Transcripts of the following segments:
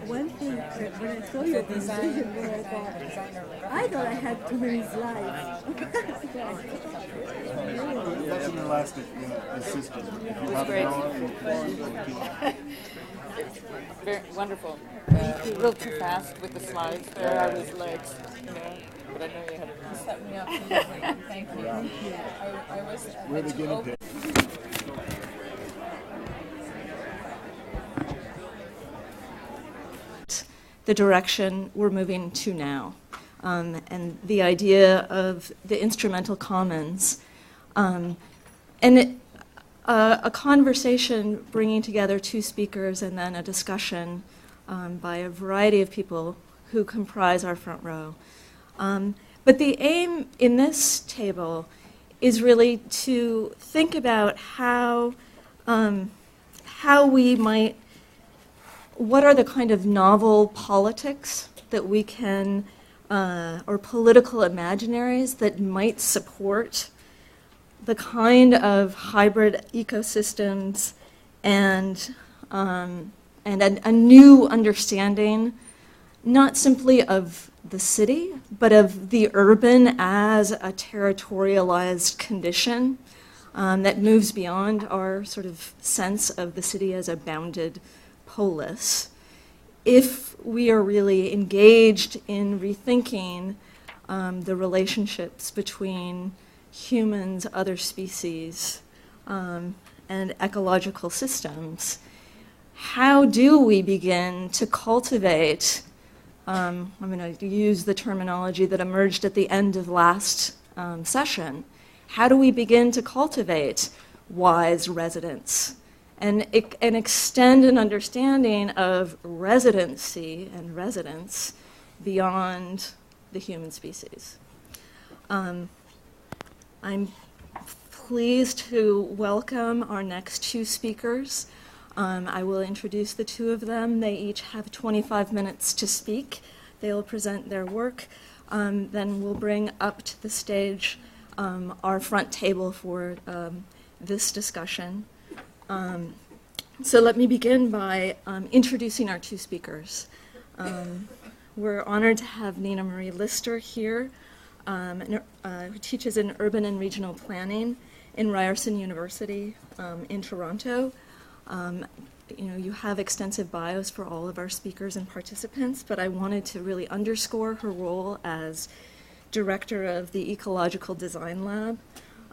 One thing that when I saw your presentation, I thought I had too many slides. That's an elastic system. If you have it on, very wonderful. A little too fast with the slides there. I was like, but I know you had it. You set me up. Thank you. I was. we're the guinea pig. The direction we're moving to now, and the idea of the instrumental commons, and a conversation bringing together two speakers and then a discussion by a variety of people who comprise our front row. But the aim in this table is really to think about how we might. What are the kind of novel politics that we can, or political imaginaries that might support the kind of hybrid ecosystems and a new understanding, not simply of the city, but of the urban as a territorialized condition that moves beyond our sort of sense of the city as a bounded polis. If we are really engaged in rethinking the relationships between humans, other species, and ecological systems, how do we begin to cultivate, I'm going to use the terminology that emerged at the end of last session, how do we begin to cultivate wise residents and extend an understanding of residency and residence beyond the human species? I'm pleased to welcome our next two speakers. I will introduce the two of them. They each have 25 minutes to speak. They will present their work. Then we'll bring up to the stage our front table for this discussion. So let me begin by introducing our two speakers. We're honored to have Nina Marie Lister here, who teaches in urban and regional planning in Ryerson University in Toronto. You have extensive bios for all of our speakers and participants, but I wanted to really underscore her role as director of the Ecological Design Lab,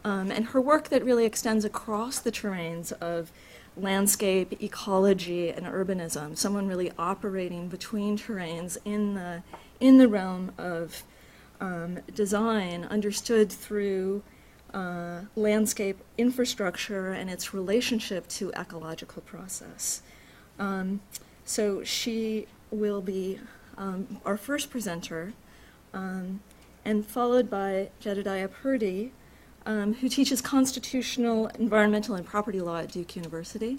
and her work that really extends across the terrains of landscape, ecology, and urbanism, someone really operating between terrains in the realm of design, understood through landscape infrastructure and its relationship to ecological process. So she will be our first presenter, and followed by Jedediah Purdy, who teaches constitutional, environmental, and property law at Duke University.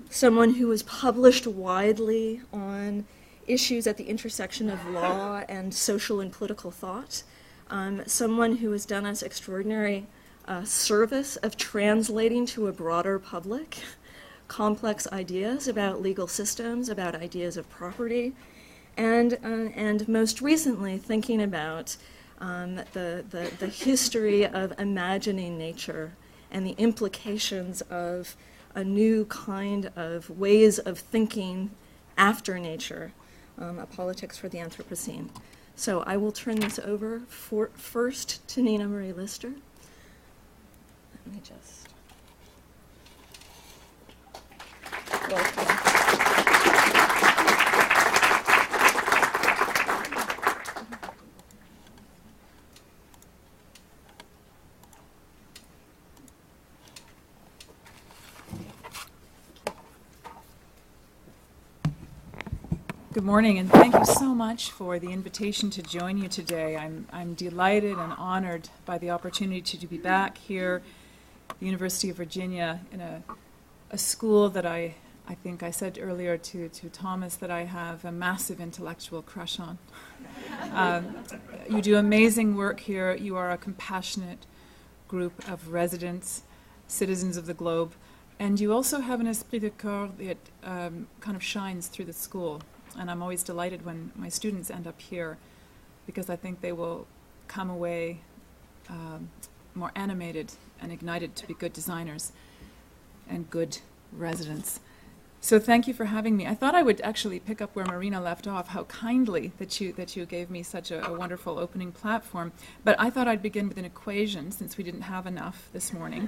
Someone who has published widely on issues at the intersection of law and social and political thought. Someone who has done us extraordinary service of translating to a broader public complex ideas about legal systems, about ideas of property, and most recently thinking about the history of imagining nature and the implications of a new kind of ways of thinking after nature, a politics for the Anthropocene. So I will turn this over first to Nina Marie Lister. Let me just welcome. Good morning, and thank you so much for the invitation to join you today. I'm delighted and honored by the opportunity to be back here at the University of Virginia in a school that I think I said earlier to Thomas that I have a massive intellectual crush on. You do amazing work here. You are a compassionate group of residents, citizens of the globe, And you also have an esprit de corps that kind of shines through the school. And I'm always delighted when my students end up here, because I think they will come away more animated and ignited to be good designers and good residents. So thank you for having me. I thought I would actually pick up where Marina left off, how kindly that you gave me such a wonderful opening platform. But I thought I'd begin with an equation, since we didn't have enough this morning.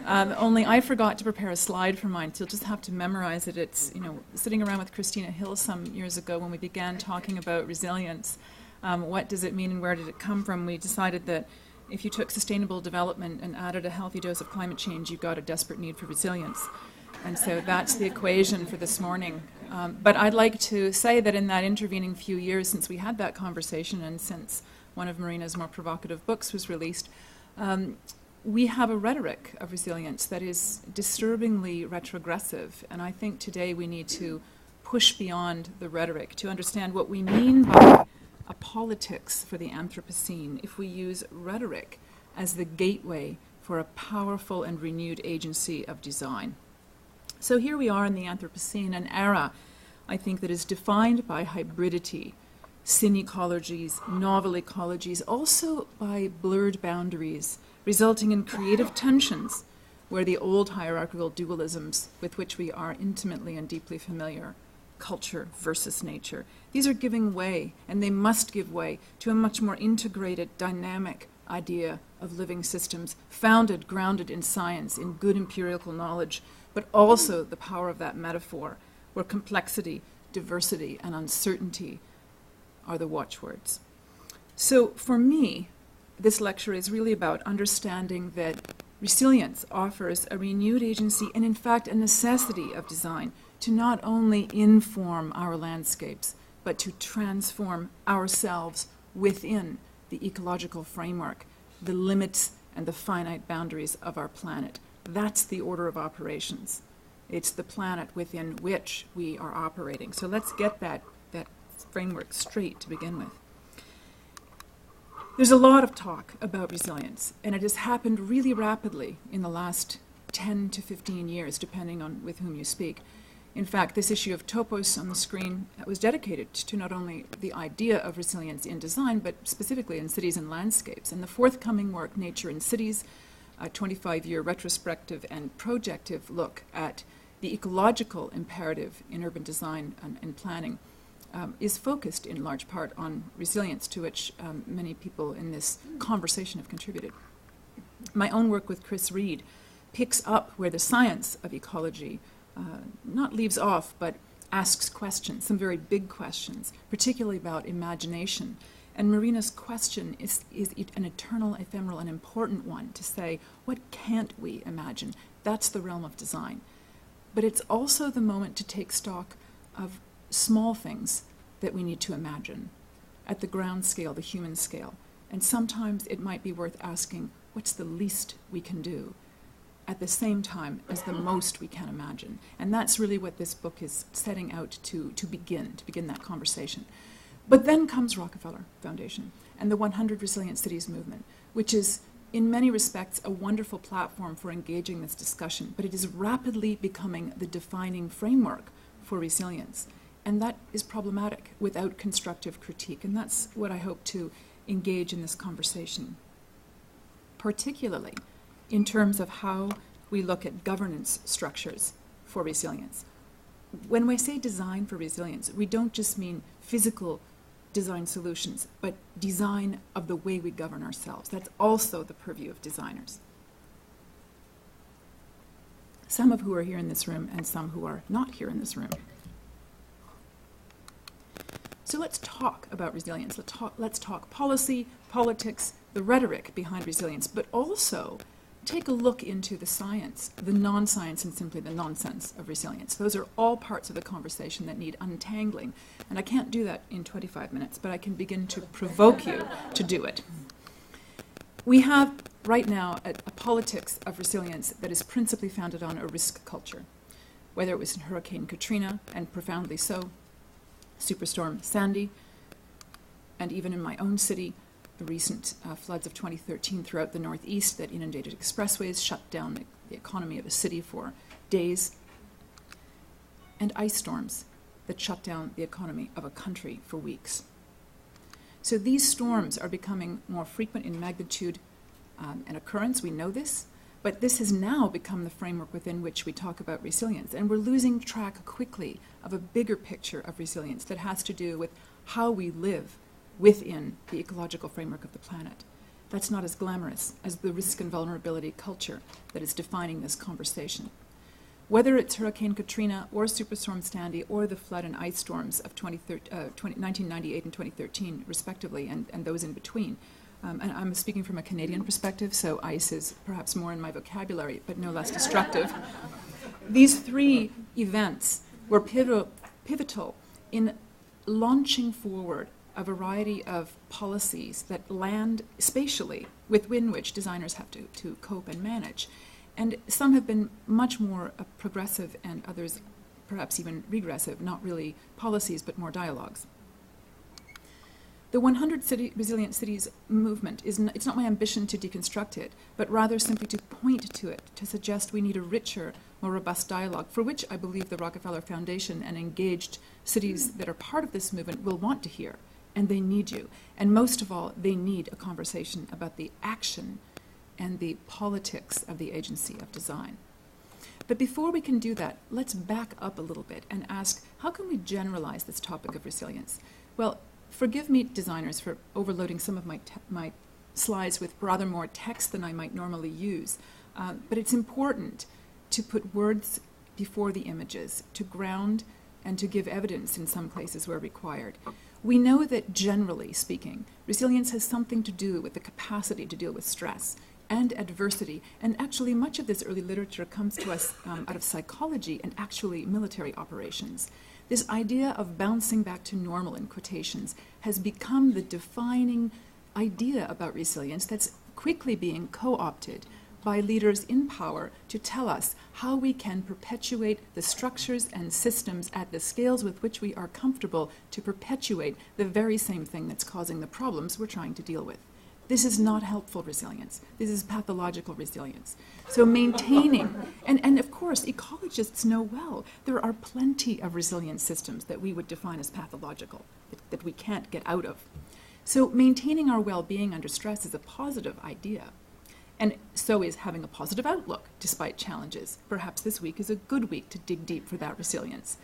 Only I forgot to prepare a slide for mine, so you'll just have to memorize it. It's, sitting around with Christina Hill some years ago when we began talking about resilience. What does it mean and where did it come from? We decided that if you took sustainable development and added a healthy dose of climate change, you got a desperate need for resilience. And so that's the equation for this morning. But I'd like to say that in that intervening few years since we had that conversation and since one of Marina's more provocative books was released, we have a rhetoric of resilience that is disturbingly retrogressive. And I think today we need to push beyond the rhetoric to understand what we mean by a politics for the Anthropocene if we use rhetoric as the gateway for a powerful and renewed agency of design. So here we are in the Anthropocene, an era, I think, that is defined by hybridity, synecologies, novel ecologies, also by blurred boundaries, resulting in creative tensions where the old hierarchical dualisms with which we are intimately and deeply familiar, culture versus nature, these are giving way, and they must give way to a much more integrated, dynamic idea of living systems, founded, grounded in science, in good empirical knowledge, but also the power of that metaphor, where complexity, diversity, and uncertainty are the watchwords. So for me, this lecture is really about understanding that resilience offers a renewed agency and, in fact, a necessity of design to not only inform our landscapes, but to transform ourselves within the ecological framework, the limits and the finite boundaries of our planet. That's the order of operations. It's the planet within which we are operating. So let's get that framework straight to begin with. There's a lot of talk about resilience, and it has happened really rapidly in the last 10 to 15 years, depending on with whom you speak. In fact, this issue of Topos on the screen was dedicated to not only the idea of resilience in design, but specifically in cities and landscapes. And the forthcoming work, Nature in Cities, a 25-year retrospective and projective look at the ecological imperative in urban design and planning, is focused in large part on resilience, to which many people in this conversation have contributed. My own work with Chris Reed picks up where the science of ecology not leaves off, but asks questions, some very big questions, particularly about imagination. And Marina's question is an eternal, ephemeral, and important one, to say, what can't we imagine? That's the realm of design. But it's also the moment to take stock of small things that we need to imagine at the ground scale, the human scale. And sometimes it might be worth asking, what's the least we can do at the same time as the most we can imagine? And that's really what this book is setting out to begin that conversation. But then comes Rockefeller Foundation and the 100 Resilient Cities movement, which is in many respects a wonderful platform for engaging this discussion, but it is rapidly becoming the defining framework for resilience. And that is problematic without constructive critique, and that's what I hope to engage in this conversation, particularly in terms of how we look at governance structures for resilience. When we say design for resilience, we don't just mean physical design solutions, but design of the way we govern ourselves. That's also the purview of designers. Some of who are here in this room and some who are not here in this room. So let's talk about resilience. Let's talk policy, politics, the rhetoric behind resilience, but also take a look into the science, the non-science and simply the nonsense of resilience. Those are all parts of the conversation that need untangling. And I can't do that in 25 minutes, but I can begin to provoke you to do it. We have right now a politics of resilience that is principally founded on a risk culture, whether it was in Hurricane Katrina, and profoundly so, Superstorm Sandy, and even in my own city, the recent floods of 2013 throughout the Northeast that inundated expressways, shut down the economy of a city for days, and ice storms that shut down the economy of a country for weeks. So these storms are becoming more frequent in magnitude and occurrence. We know this, but this has now become the framework within which we talk about resilience. And we're losing track quickly of a bigger picture of resilience that has to do with how we live within the ecological framework of the planet. That's not as glamorous as the risk and vulnerability culture that is defining this conversation. Whether it's Hurricane Katrina or Superstorm Sandy or the flood and ice storms of 1998 and 2013, respectively, and those in between. And I'm speaking from a Canadian perspective, so ice is perhaps more in my vocabulary, but no less destructive. These three events were pivotal in launching forward a variety of policies that land spatially within which designers have to cope and manage. And some have been much more progressive and others perhaps even regressive, not really policies but more dialogues. The 100 Resilient Cities movement, it's not my ambition to deconstruct it, but rather simply to point to it, to suggest we need a richer, more robust dialogue, for which I believe the Rockefeller Foundation and engaged cities that are part of this movement will want to hear, and they need you. And most of all, they need a conversation about the action and the politics of the agency of design. But before we can do that, let's back up a little bit and ask, how can we generalize this topic of resilience? Well, forgive me, designers, for overloading some of my slides with rather more text than I might normally use, but it's important to put words before the images, to ground and to give evidence in some places where required. We know that, generally speaking, resilience has something to do with the capacity to deal with stress and adversity, and actually much of this early literature comes to us out of psychology and actually military operations. This idea of bouncing back to normal, in quotations, has become the defining idea about resilience that's quickly being co-opted by leaders in power to tell us how we can perpetuate the structures and systems at the scales with which we are comfortable to perpetuate the very same thing that's causing the problems we're trying to deal with. This is not helpful resilience. This is pathological resilience. So maintaining, and of course, ecologists know well, there are plenty of resilient systems that we would define as pathological, that we can't get out of. So maintaining our well-being under stress is a positive idea. And so is having a positive outlook despite challenges. Perhaps this week is a good week to dig deep for that resilience.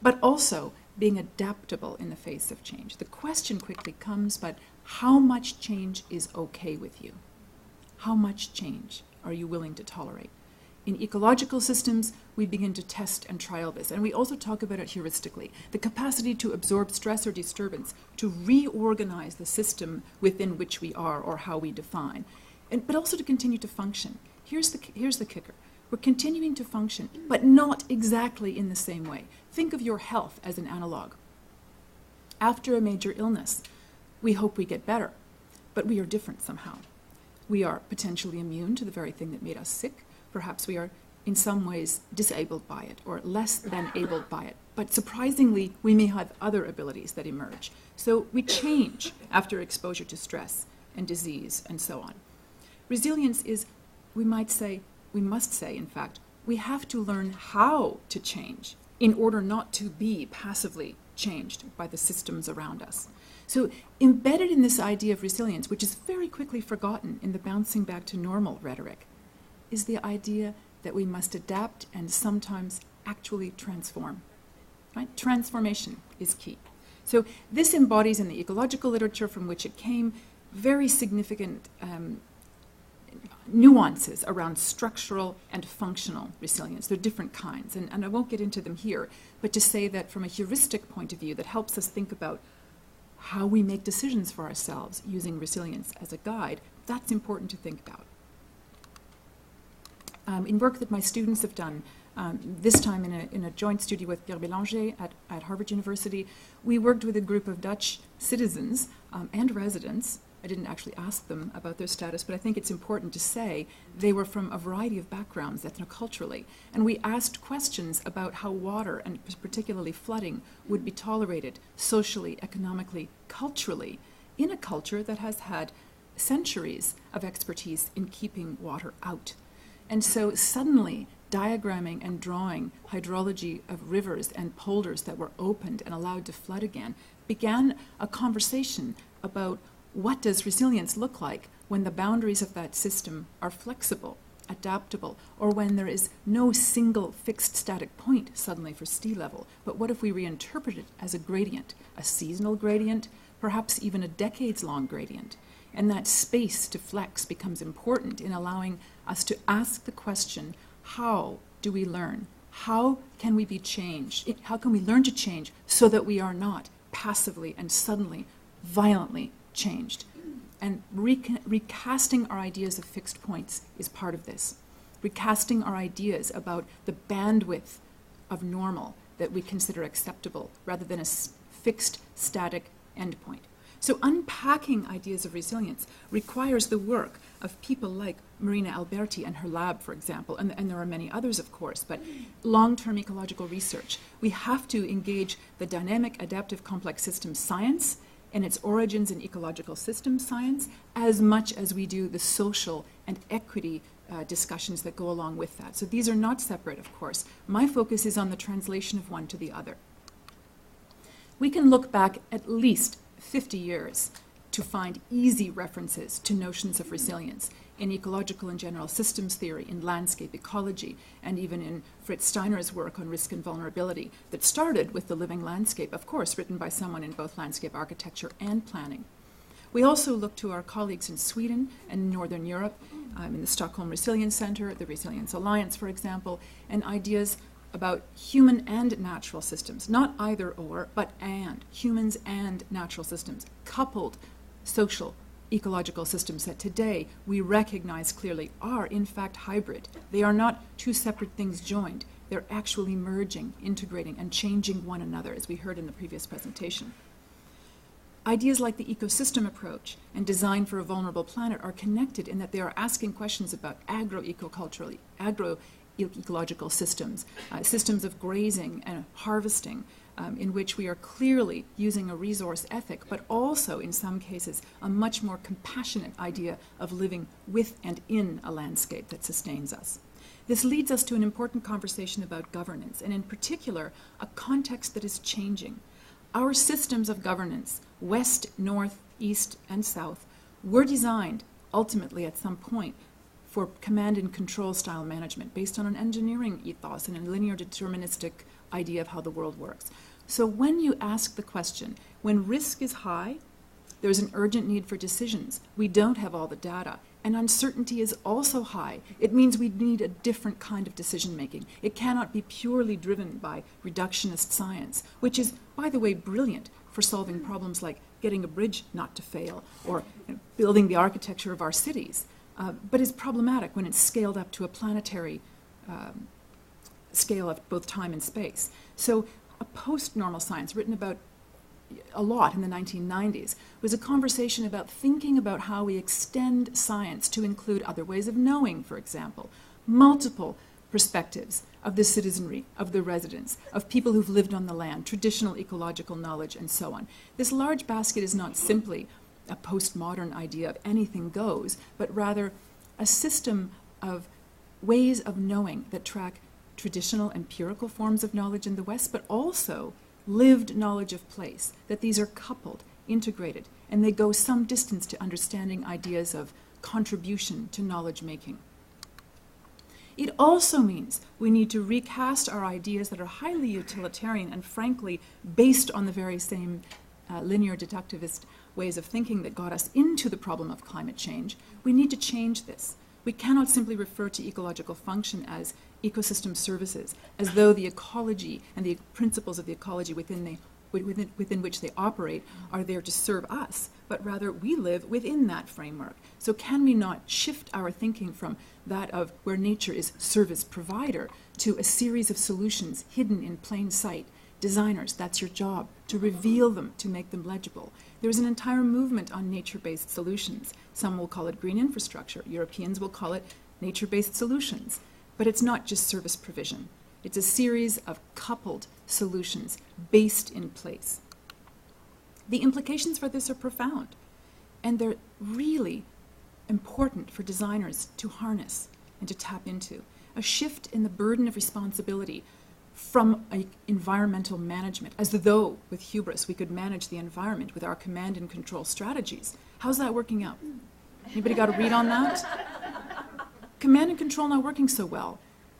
But also being adaptable in the face of change. The question quickly comes, but how much change is okay with you? How much change are you willing to tolerate? In ecological systems, we begin to test and trial this, and we also talk about it heuristically, the capacity to absorb stress or disturbance, to reorganize the system within which we are or how we define, but also to continue to function. Here's the kicker. We're continuing to function, but not exactly in the same way. Think of your health as an analog. After a major illness, we hope we get better, but we are different somehow. We are potentially immune to the very thing that made us sick. Perhaps we are in some ways disabled by it or less than able by it. But surprisingly, we may have other abilities that emerge. So we change after exposure to stress and disease and so on. Resilience is, we must say, in fact, we have to learn how to change in order not to be passively changed by the systems around us. So embedded in this idea of resilience, which is very quickly forgotten in the bouncing back to normal rhetoric, is the idea that we must adapt and sometimes actually transform. Right? Transformation is key. So this embodies in the ecological literature from which it came very significant nuances around structural and functional resilience. There are different kinds, and I won't get into them here, but to say that from a heuristic point of view that helps us think about how we make decisions for ourselves using resilience as a guide, that's important to think about. In work that my students have done, this time in a joint study with Pierre Bélanger at Harvard University, we worked with a group of Dutch citizens and residents. I didn't actually ask them about their status, but I think it's important to say they were from a variety of backgrounds ethnoculturally. And we asked questions about how water, and particularly flooding, would be tolerated socially, economically, culturally, in a culture that has had centuries of expertise in keeping water out. And so suddenly diagramming and drawing hydrology of rivers and polders that were opened and allowed to flood again, began a conversation about what does resilience look like when the boundaries of that system are flexible, adaptable, or when there is no single fixed static point suddenly for sea level. But what if we reinterpret it as a gradient, a seasonal gradient, perhaps even a decades-long gradient? And that space to flex becomes important in allowing us to ask the question, how do we learn? How can we be changed? How can we learn to change so that we are not passively and suddenly, violently changed? And recasting our ideas of fixed points is part of this. Recasting our ideas about the bandwidth of normal that we consider acceptable rather than a fixed, static endpoint. So unpacking ideas of resilience requires the work of people like Marina Alberti and her lab, for example, and there are many others, of course, but long-term ecological research. We have to engage the dynamic, adaptive, complex systems science and its origins in ecological systems science as much as we do the social and equity discussions that go along with that. So these are not separate, of course. My focus is on the translation of one to the other. We can look back at least 50 years to find easy references to notions of resilience in ecological and general systems theory, in landscape ecology, and even in Fritz Steiner's work on risk and vulnerability that started with The Living Landscape, of course, written by someone in both landscape architecture and planning. We also look to our colleagues in Sweden and Northern Europe, in the Stockholm Resilience Center, the Resilience Alliance, for example, and ideas about human and natural systems, not either or, but and, humans and natural systems, coupled social ecological systems that today we recognize clearly are in fact hybrid. They are not two separate things joined. They're actually merging, integrating, and changing one another, as we heard in the previous presentation. Ideas like the ecosystem approach and design for a vulnerable planet are connected in that they are asking questions about agroecological systems, systems of grazing and harvesting, in which we are clearly using a resource ethic, but also, in some cases, a much more compassionate idea of living with and in a landscape that sustains us. This leads us to an important conversation about governance, and in particular, a context that is changing. Our systems of governance, west, north, east, and south, were designed, ultimately at some point, for command and control style management based on an engineering ethos and a linear deterministic idea of how the world works. So when you ask the question, when risk is high, there's an urgent need for decisions. We don't have all the data, and uncertainty is also high. It means we need a different kind of decision making. It cannot be purely driven by reductionist science, which is, by the way, brilliant for solving problems like getting a bridge not to fail or building the architecture of our cities. But is problematic when it's scaled up to a planetary scale of both time and space. So a post-normal science written about a lot in the 1990s was a conversation about thinking about how we extend science to include other ways of knowing, for example, multiple perspectives of the citizenry, of the residents, of people who've lived on the land, traditional ecological knowledge, and so on. This large basket is not simply a postmodern idea of anything goes, but rather a system of ways of knowing that track traditional empirical forms of knowledge in the West, but also lived knowledge of place, that these are coupled, integrated, and they go some distance to understanding ideas of contribution to knowledge making. It also means we need to recast our ideas that are highly utilitarian and frankly based on the very same linear deductivist ways of thinking that got us into the problem of climate change. We need to change this. We cannot simply refer to ecological function as ecosystem services, as though the ecology and the principles of the ecology within which they operate are there to serve us, but rather we live within that framework. So can we not shift our thinking from that of where nature is service provider to a series of solutions hidden in plain sight? Designers, that's your job, to reveal them, to make them legible. There's an entire movement on nature-based solutions. Some will call it green infrastructure. Europeans will call it nature-based solutions. But it's not just service provision. It's a series of coupled solutions based in place. The implications for this are profound, and they're really important for designers to harness and to tap into. a shift in the burden of responsibility from environmental management, as though with hubris we could manage the environment with our command and control strategies. How's that working out? Anybody got a read on that? Command and control not working so well.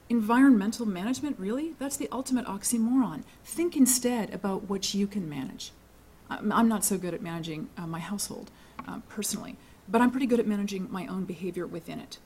Environmental management, really? That's the ultimate oxymoron. Think instead about what you can manage. I'm not so good at managing my household personally, but I'm pretty good at managing my own behavior within it.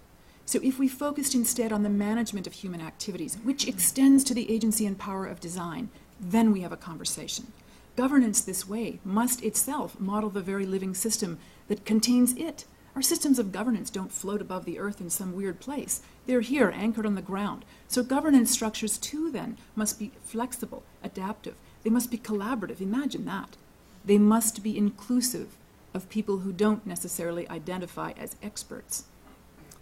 So if we focused instead on the management of human activities, which extends to the agency and power of design, then we have a conversation. Governance this way must itself model the very living system that contains it. Our systems of governance don't float above the earth in some weird place. They're here, anchored on the ground. So governance structures too, then, must be flexible, adaptive. They must be collaborative. Imagine that. They must be inclusive of people who don't necessarily identify as experts.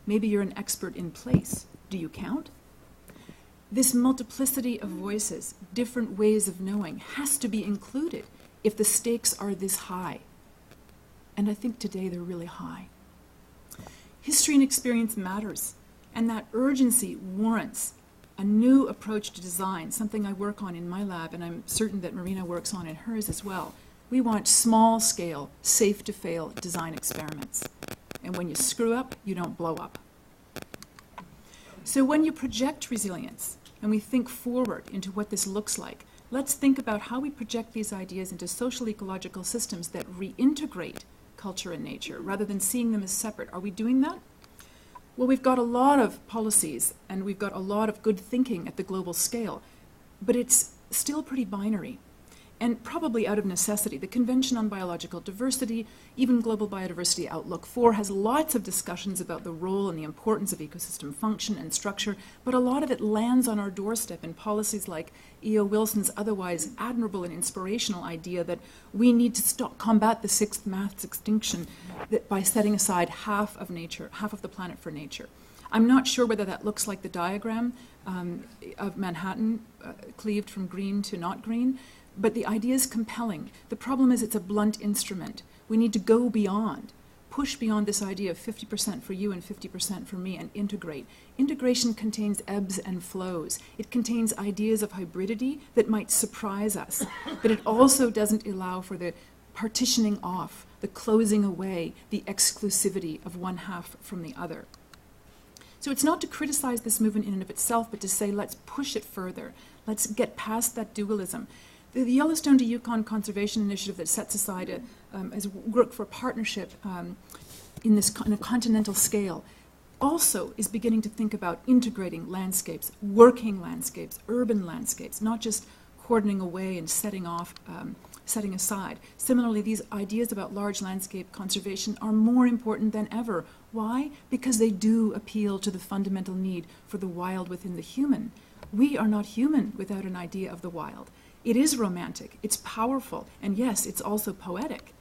Maybe you're an expert in place. Do you count? This multiplicity of voices, different ways of knowing, has to be included if the stakes are this high. And I think today they're really high. History and experience matters, and that urgency warrants a new approach to design, something I work on in my lab, and I'm certain that Marina works on in hers as well. We want small-scale, safe-to-fail design experiments. And when you screw up, you don't blow up. So when you project resilience, and we think forward into what this looks like, let's think about how we project these ideas into social ecological systems that reintegrate culture and nature, rather than seeing them as separate. Are we doing that? Well, we've got a lot of policies, and we've got a lot of good thinking at the global scale, but it's still pretty binary. And probably out of necessity. The Convention on Biological Diversity, even Global Biodiversity Outlook 4, has lots of discussions about the role and the importance of ecosystem function and structure, but a lot of it lands on our doorstep in policies like E.O. Wilson's otherwise admirable and inspirational idea that we need to combat the sixth mass extinction by setting aside half of the planet for nature. I'm not sure whether that looks like the diagram of Manhattan cleaved from green to not green, but the idea is compelling. The problem is it's a blunt instrument. We need to go beyond, push beyond this idea of 50% for you and 50% for me, and integrate. Integration contains ebbs and flows. It contains ideas of hybridity that might surprise us, but it also doesn't allow for the partitioning off, the closing away, the exclusivity of one half from the other. So it's not to criticize this movement in and of itself, but to say, let's push it further. Let's get past that dualism. The Yellowstone to Yukon Conservation Initiative that sets aside as work for partnership in a continental scale also is beginning to think about integrating landscapes, working landscapes, urban landscapes, not just cordoning away and setting aside. Similarly, these ideas about large landscape conservation are more important than ever. Why? Because they do appeal to the fundamental need for the wild within the human. We are not human without an idea of the wild. It is romantic, it's powerful, and yes, it's also poetic.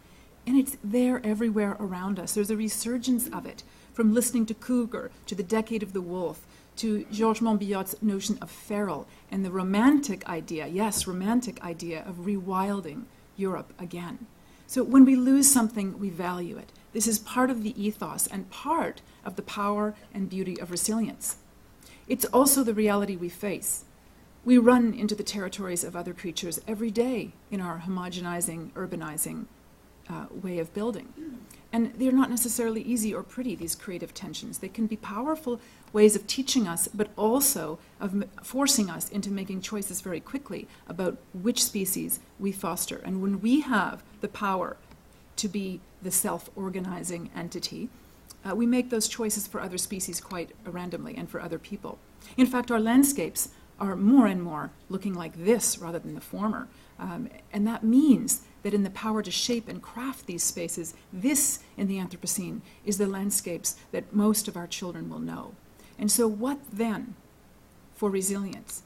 And it's there everywhere around us. There's a resurgence of it, from listening to Cougar, to the Decade of the Wolf, to Georges Monbiot's notion of feral, and the romantic idea, yes, romantic idea of rewilding Europe again. So when we lose something, we value it. This is part of the ethos and part of the power and beauty of resilience. It's also the reality we face. We run into the territories of other creatures every day in our homogenizing, urbanizing way of building. And they're not necessarily easy or pretty, these creative tensions. They can be powerful ways of teaching us, but also of forcing us into making choices very quickly about which species we foster. And when we have the power to be the self-organizing entity, we make those choices for other species quite randomly and for other people. In fact, our landscapes are more and more looking like this rather than the former. And that means that in the power to shape and craft these spaces, this, in the Anthropocene, is the landscapes that most of our children will know. And so what then for resilience?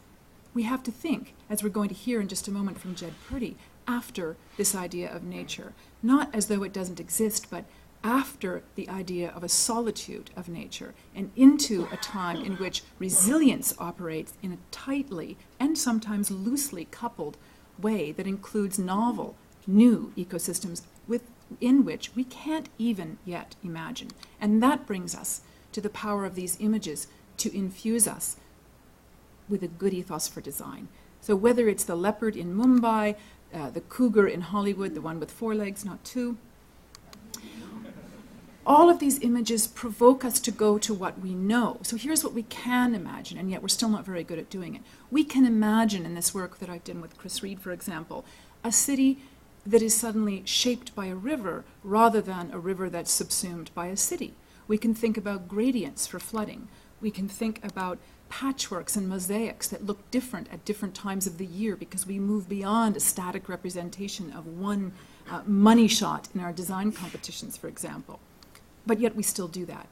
We have to think, as we're going to hear in just a moment from Jed Purdy, after this idea of nature, not as though it doesn't exist, but after the idea of a solitude of nature, and into a time in which resilience operates in a tightly and sometimes loosely coupled way that includes novel, new ecosystems within which we can't even yet imagine. And that brings us to the power of these images to infuse us with a good ethos for design. So whether it's the leopard in Mumbai, the cougar in Hollywood, the one with 4 legs, not 2, all of these images provoke us to go to what we know. So here's what we can imagine, and yet we're still not very good at doing it. We can imagine, in this work that I've done with Chris Reed, for example, a city that is suddenly shaped by a river rather than a river that's subsumed by a city. We can think about gradients for flooding. We can think about patchworks and mosaics that look different at different times of the year because we move beyond a static representation of one money shot in our design competitions, for example. But yet we still do that.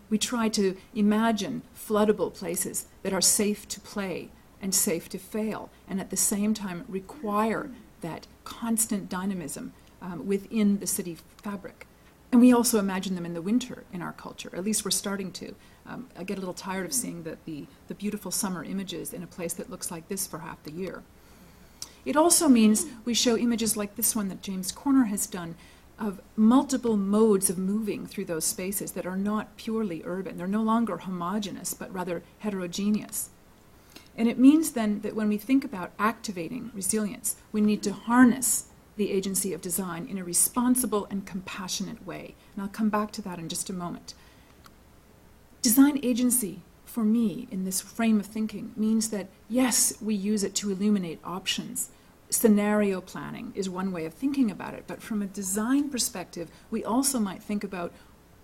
We try to imagine floodable places that are safe to play and safe to fail, and at the same time require that constant dynamism within the city fabric. And we also imagine them in the winter in our culture. At least we're starting to. I get a little tired of seeing the beautiful summer images in a place that looks like this for half the year. It also means we show images like this one that James Corner has done of multiple modes of moving through those spaces that are not purely urban. They're no longer homogeneous, but rather heterogeneous. And it means then that when we think about activating resilience, we need to harness the agency of design in a responsible and compassionate way. And I'll come back to that in just a moment. Design agency, for me, in this frame of thinking, means that, yes, we use it to illuminate options. Scenario planning is one way of thinking about it, but from a design perspective, we also might think about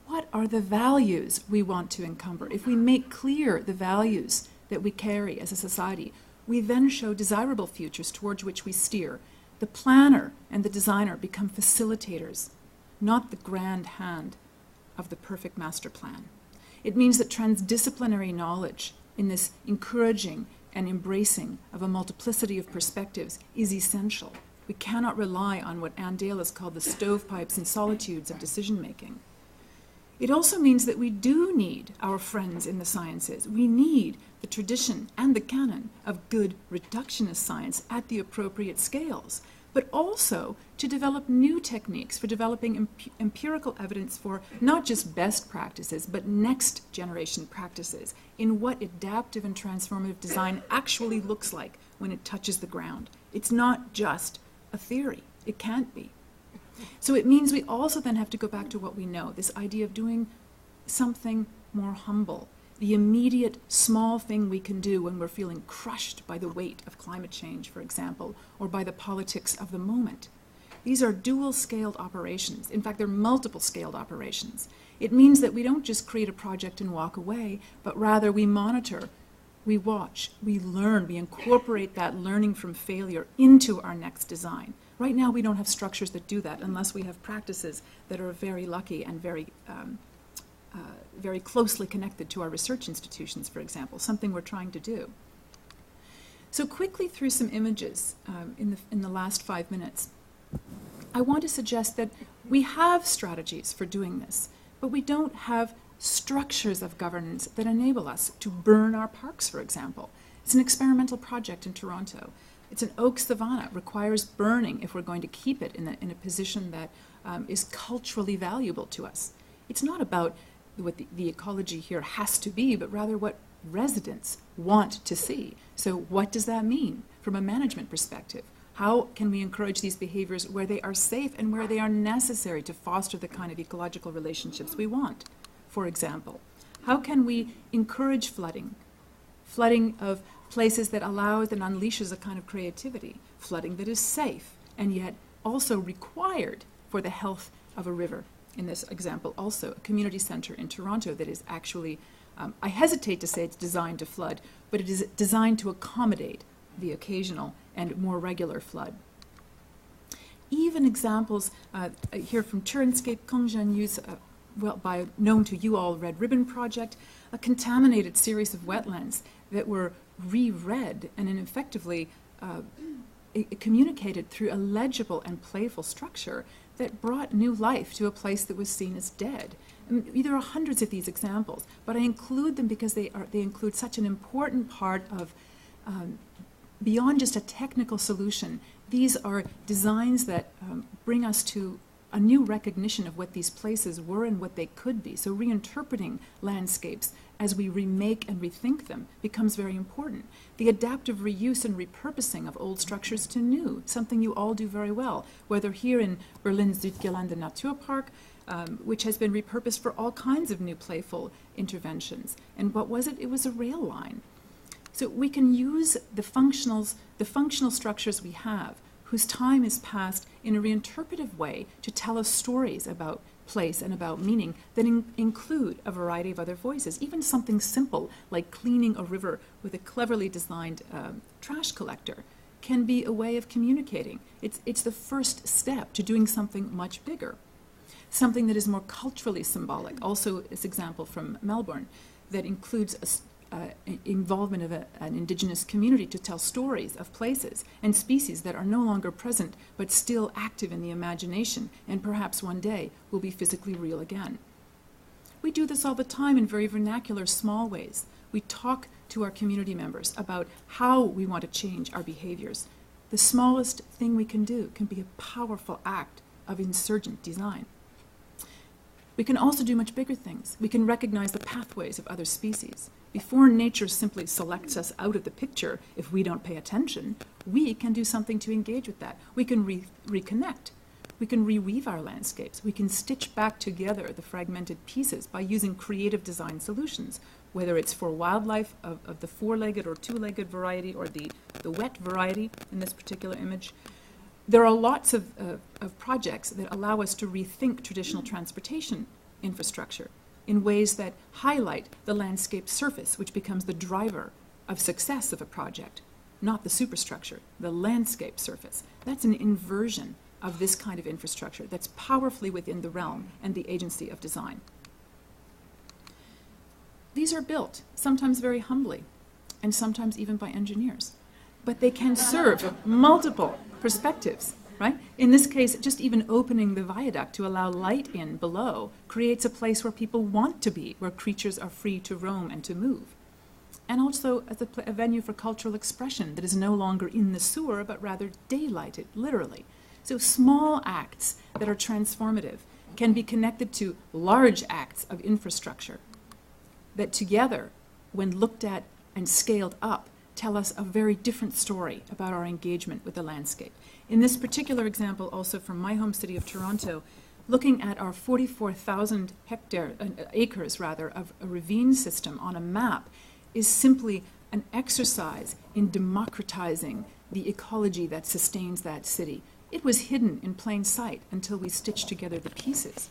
what are the values we want to encumber. If we make clear the values that we carry as a society, we then show desirable futures towards which we steer. The planner and the designer become facilitators, not the grand hand of the perfect master plan. It means that transdisciplinary knowledge in this encouraging and embracing of a multiplicity of perspectives is essential. We cannot rely on what Ann Dale has called the stovepipes and solitudes of decision-making. It also means that we do need our friends in the sciences. We need the tradition and the canon of good reductionist science at the appropriate scales, but also to develop new techniques for developing empirical evidence for not just best practices, but next generation practices in what adaptive and transformative design actually looks like when it touches the ground. It's not just a theory. It can't be. So it means we also then have to go back to what we know, this idea of doing something more humble, the immediate small thing we can do when we're feeling crushed by the weight of climate change, for example, or by the politics of the moment. These are dual-scaled operations. In fact, they're multiple-scaled operations. It means that we don't just create a project and walk away, but rather we monitor, we watch, we learn, we incorporate that learning from failure into our next design. Right now, we don't have structures that do that unless we have practices that are very lucky and very closely connected to our research institutions, for example, something we're trying to do. So quickly through some images in the last 5 minutes, I want to suggest that we have strategies for doing this, but we don't have structures of governance that enable us to burn our parks, for example. It's an experimental project in Toronto. It's an oak savanna, requires burning if we're going to keep it in a position that is culturally valuable to us. It's not about what the ecology here has to be, but rather what residents want to see. So what does that mean from a management perspective? How can we encourage these behaviors where they are safe and where they are necessary to foster the kind of ecological relationships we want? For example, how can we encourage flooding? Flooding of places that allows and unleashes a kind of creativity. Flooding that is safe and yet also required for the health of a river. In this example, also a community center in Toronto that is actually, I hesitate to say it's designed to flood, but it is designed to accommodate the occasional and more regular flood. Even examples here from Turnscape, Kongjianyu's, known to you all, Red Ribbon Project, a contaminated series of wetlands that were reread and effectively communicated through a legible and playful structure that brought new life to a place that was seen as dead. There are hundreds of these examples, but I include them because they include such an important part of, beyond just a technical solution, these are designs that bring us to a new recognition of what these places were and what they could be. So reinterpreting landscapes as we remake and rethink them becomes very important. The adaptive reuse and repurposing of old structures to new, something you all do very well, whether here in Berlin's Südgelände Naturpark, which has been repurposed for all kinds of new playful interventions. And what was it? It was a rail line. So we can use the functional structures we have, whose time is passed in a reinterpretive way to tell us stories about place and about meaning that include a variety of other voices. Even something simple like cleaning a river with a cleverly designed trash collector can be a way of communicating. It's the first step to doing something much bigger. Something that is more culturally symbolic, also this example from Melbourne, that includes involvement of an indigenous community to tell stories of places and species that are no longer present but still active in the imagination and perhaps one day will be physically real again. We do this all the time in very vernacular, small ways. We talk to our community members about how we want to change our behaviors. The smallest thing we can do can be a powerful act of insurgent design. We can also do much bigger things. We can recognize the pathways of other species. Before nature simply selects us out of the picture if we don't pay attention, we can do something to engage with that. We can reconnect. We can reweave our landscapes. We can stitch back together the fragmented pieces by using creative design solutions, whether it's for wildlife of the four-legged or two-legged variety or the wet variety in this particular image. There are lots of projects that allow us to rethink traditional transportation infrastructure in ways that highlight the landscape surface, which becomes the driver of success of a project, not the superstructure, the landscape surface. That's an inversion of this kind of infrastructure that's powerfully within the realm and the agency of design. These are built, sometimes very humbly, and sometimes even by engineers. But they can serve multiple perspectives, right? In this case, just even opening the viaduct to allow light in below creates a place where people want to be, where creatures are free to roam and to move. And also as a venue for cultural expression that is no longer in the sewer, but rather daylighted, literally. So small acts that are transformative can be connected to large acts of infrastructure that together, when looked at and scaled up, tell us a very different story about our engagement with the landscape. In this particular example, also from my home city of Toronto, looking at our 44,000 acres of a ravine system on a map is simply an exercise in democratizing the ecology that sustains that city. It was hidden in plain sight until we stitched together the pieces.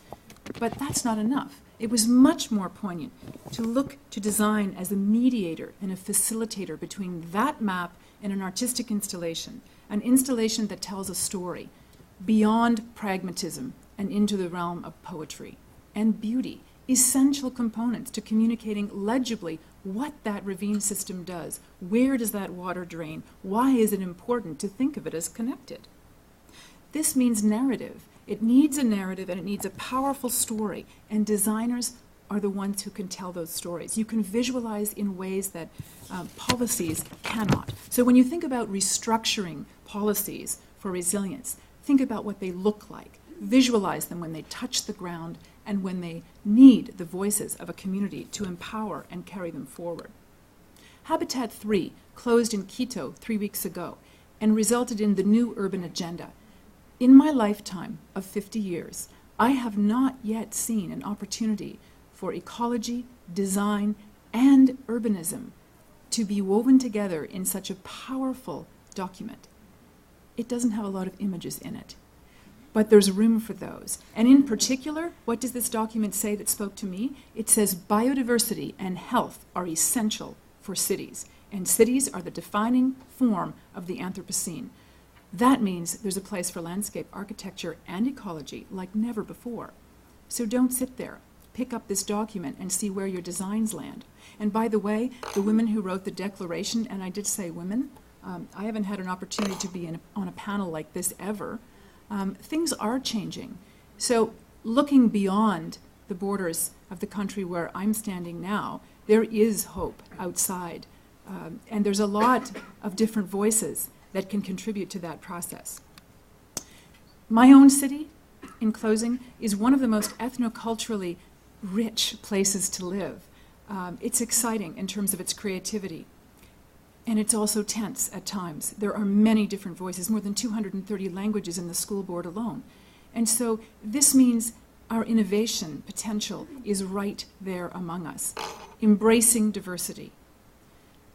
But that's not enough. It was much more poignant to look to design as a mediator and a facilitator between that map and an artistic installation, an installation that tells a story beyond pragmatism and into the realm of poetry and beauty, essential components to communicating legibly what that ravine system does, where does that water drain, why is it important to think of it as connected. This means narrative. It needs a narrative and it needs a powerful story, and designers are the ones who can tell those stories. You can visualize in ways that policies cannot. So when you think about restructuring policies for resilience, think about what they look like. Visualize them when they touch the ground and when they need the voices of a community to empower and carry them forward. Habitat 3 closed in Quito 3 weeks ago and resulted in the new urban agenda. In my lifetime of 50 years, I have not yet seen an opportunity for ecology, design, and urbanism to be woven together in such a powerful document. It doesn't have a lot of images in it, but there's room for those. And in particular, what does this document say that spoke to me? It says biodiversity and health are essential for cities, and cities are the defining form of the Anthropocene. That means there's a place for landscape architecture and ecology like never before. So don't sit there. Pick up this document and see where your designs land. And by the way, the women who wrote the declaration, and I did say women, I haven't had an opportunity to be on a panel like this ever. Things are changing. So looking beyond the borders of the country where I'm standing now, there is hope outside. And there's a lot of different voices that can contribute to that process. My own city, in closing, is one of the most ethnoculturally rich places to live. It's exciting in terms of its creativity. And it's also tense at times. There are many different voices, more than 230 languages in the school board alone. And so this means our innovation potential is right there among us. Embracing diversity,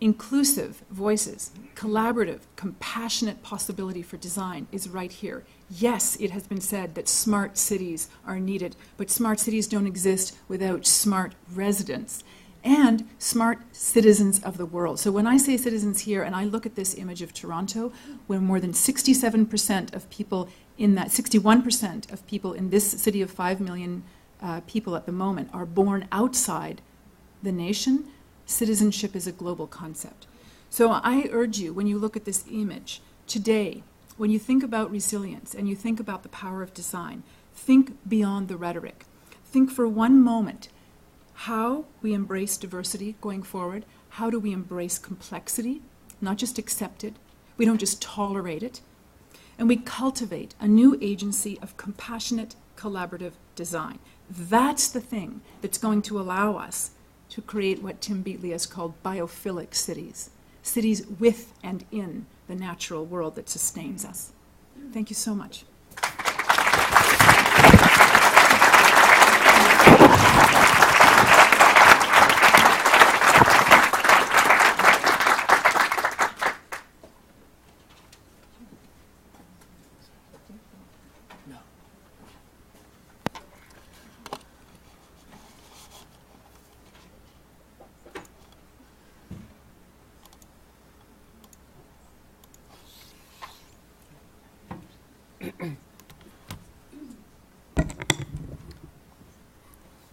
inclusive voices, collaborative, compassionate possibility for design is right here. Yes, it has been said that smart cities are needed, but smart cities don't exist without smart residents and smart citizens of the world. So when I say citizens here, and I look at this image of Toronto, where more than 67% of people in that, 61% of people in this city of 5 million people at the moment are born outside the nation, citizenship is a global concept. So I urge you, when you look at this image today, when you think about resilience and you think about the power of design, think beyond the rhetoric. Think for one moment how we embrace diversity going forward. How do we embrace complexity, not just accept it? We don't just tolerate it. And we cultivate a new agency of compassionate, collaborative design. That's the thing that's going to allow us to create what Tim Beatley has called biophilic cities, cities with and in the natural world that sustains us. Thank you so much.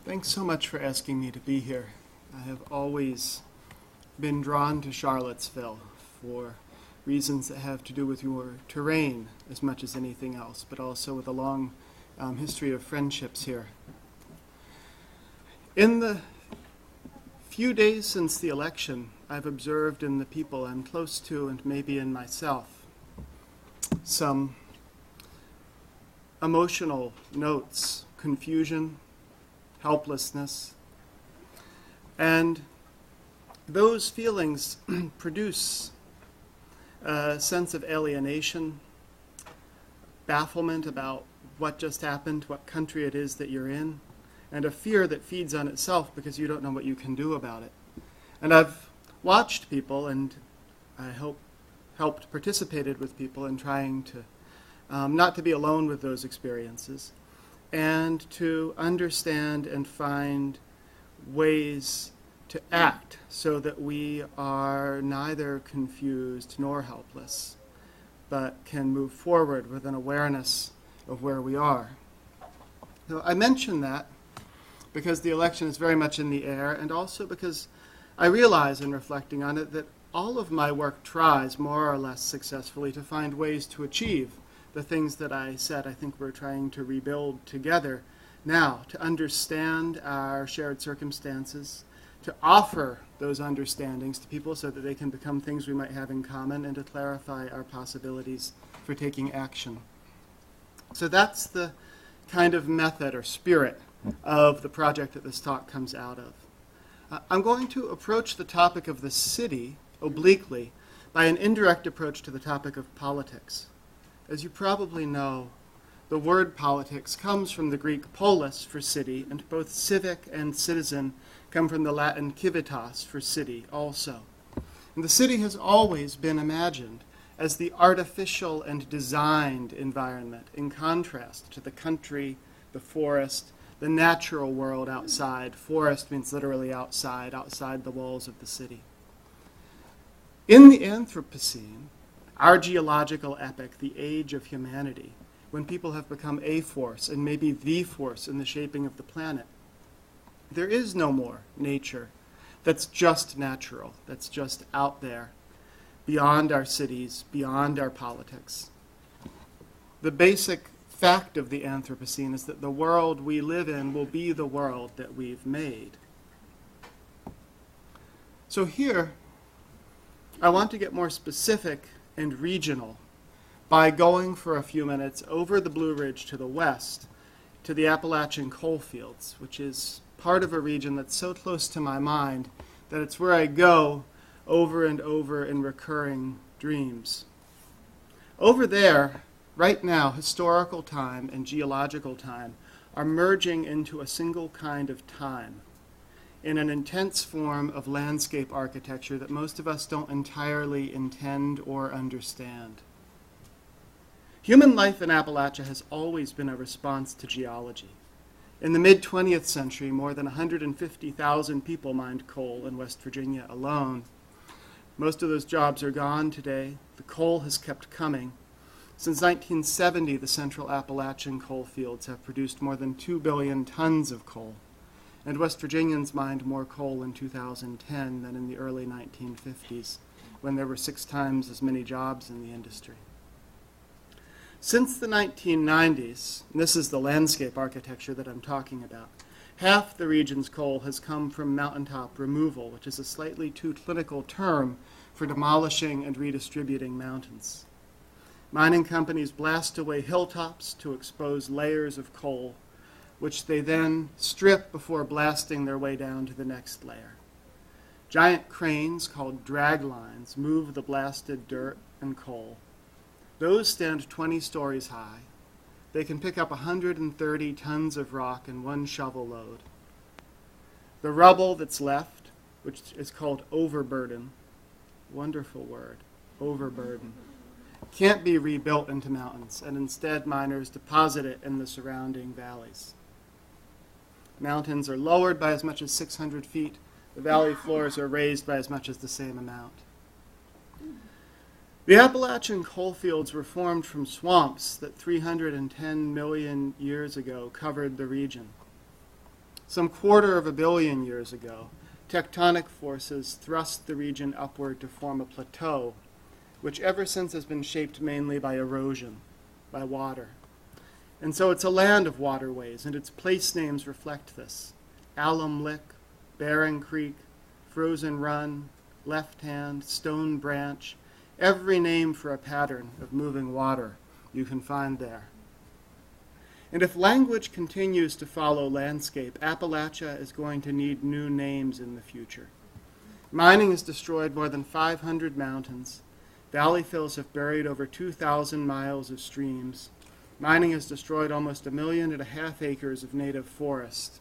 Thanks so much for asking me to be here. I have always been drawn to Charlottesville for reasons that have to do with your terrain as much as anything else, but also with a long history of friendships here. In the few days since the election, I've observed in the people I'm close to and maybe in myself some emotional notes, confusion, helplessness, and those feelings produce a sense of alienation, bafflement about what just happened, what country it is that you're in, and a fear that feeds on itself because you don't know what you can do about it. And I've watched people, and I helped participated with people in trying to not to be alone with those experiences, and to understand and find ways to act so that we are neither confused nor helpless, but can move forward with an awareness of where we are. So I mention that because the election is very much in the air, and also because I realize in reflecting on it that all of my work tries more or less successfully to find ways to achieve the things that I said I think we're trying to rebuild together now, to understand our shared circumstances, to offer those understandings to people so that they can become things we might have in common, and to clarify our possibilities for taking action. So that's the kind of method or spirit of the project that this talk comes out of. I'm going to approach the topic of the city obliquely by an indirect approach to the topic of politics. As you probably know, the word politics comes from the Greek polis for city, and both civic and citizen come from the Latin civitas for city also. And the city has always been imagined as the artificial and designed environment in contrast to the country, the forest, the natural world outside. Forest means literally outside the walls of the city. In the Anthropocene, our geological epoch, the age of humanity, when people have become a force and maybe the force in the shaping of the planet, there is no more nature that's just natural, that's just out there, beyond our cities, beyond our politics. The basic fact of the Anthropocene is that the world we live in will be the world that we've made. So here, I want to get more specific and regional by going for a few minutes over the Blue Ridge to the west to the Appalachian coal fields, which is part of a region that's so close to my mind that it's where I go over and over in recurring dreams. Over there, right now, historical time and geological time are merging into a single kind of time in an intense form of landscape architecture that most of us don't entirely intend or understand. Human life in Appalachia has always been a response to geology. In the mid-20th century, more than 150,000 people mined coal in West Virginia alone. Most of those jobs are gone today. The coal has kept coming. Since 1970, the Central Appalachian coal fields have produced more than 2 billion tons of coal, and West Virginians mined more coal in 2010 than in the early 1950s, when there were 6 times as many jobs in the industry. Since the 1990s, and this is the landscape architecture that I'm talking about, half the region's coal has come from mountaintop removal, which is a slightly too clinical term for demolishing and redistributing mountains. Mining companies blast away hilltops to expose layers of coal, which they then strip before blasting their way down to the next layer. Giant cranes called drag lines move the blasted dirt and coal. Those stand 20 stories high. They can pick up 130 tons of rock in one shovel load. The rubble that's left, which is called overburden, wonderful word, overburden, can't be rebuilt into mountains, and instead miners deposit it in the surrounding valleys. Mountains are lowered by as much as 600 feet. The valley floors are raised by as much as the same amount. The Appalachian coal fields were formed from swamps that 310 million years ago covered the region. Some 250 million years ago, tectonic forces thrust the region upward to form a plateau, which ever since has been shaped mainly by erosion, by water. And so it's a land of waterways, and its place names reflect this. Alum Lick, Bering Creek, Frozen Run, Left Hand, Stone Branch, every name for a pattern of moving water you can find there. And if language continues to follow landscape, Appalachia is going to need new names in the future. Mining has destroyed more than 500 mountains. Valley fills have buried over 2,000 miles of streams. Mining has destroyed almost 1.5 million acres of native forest.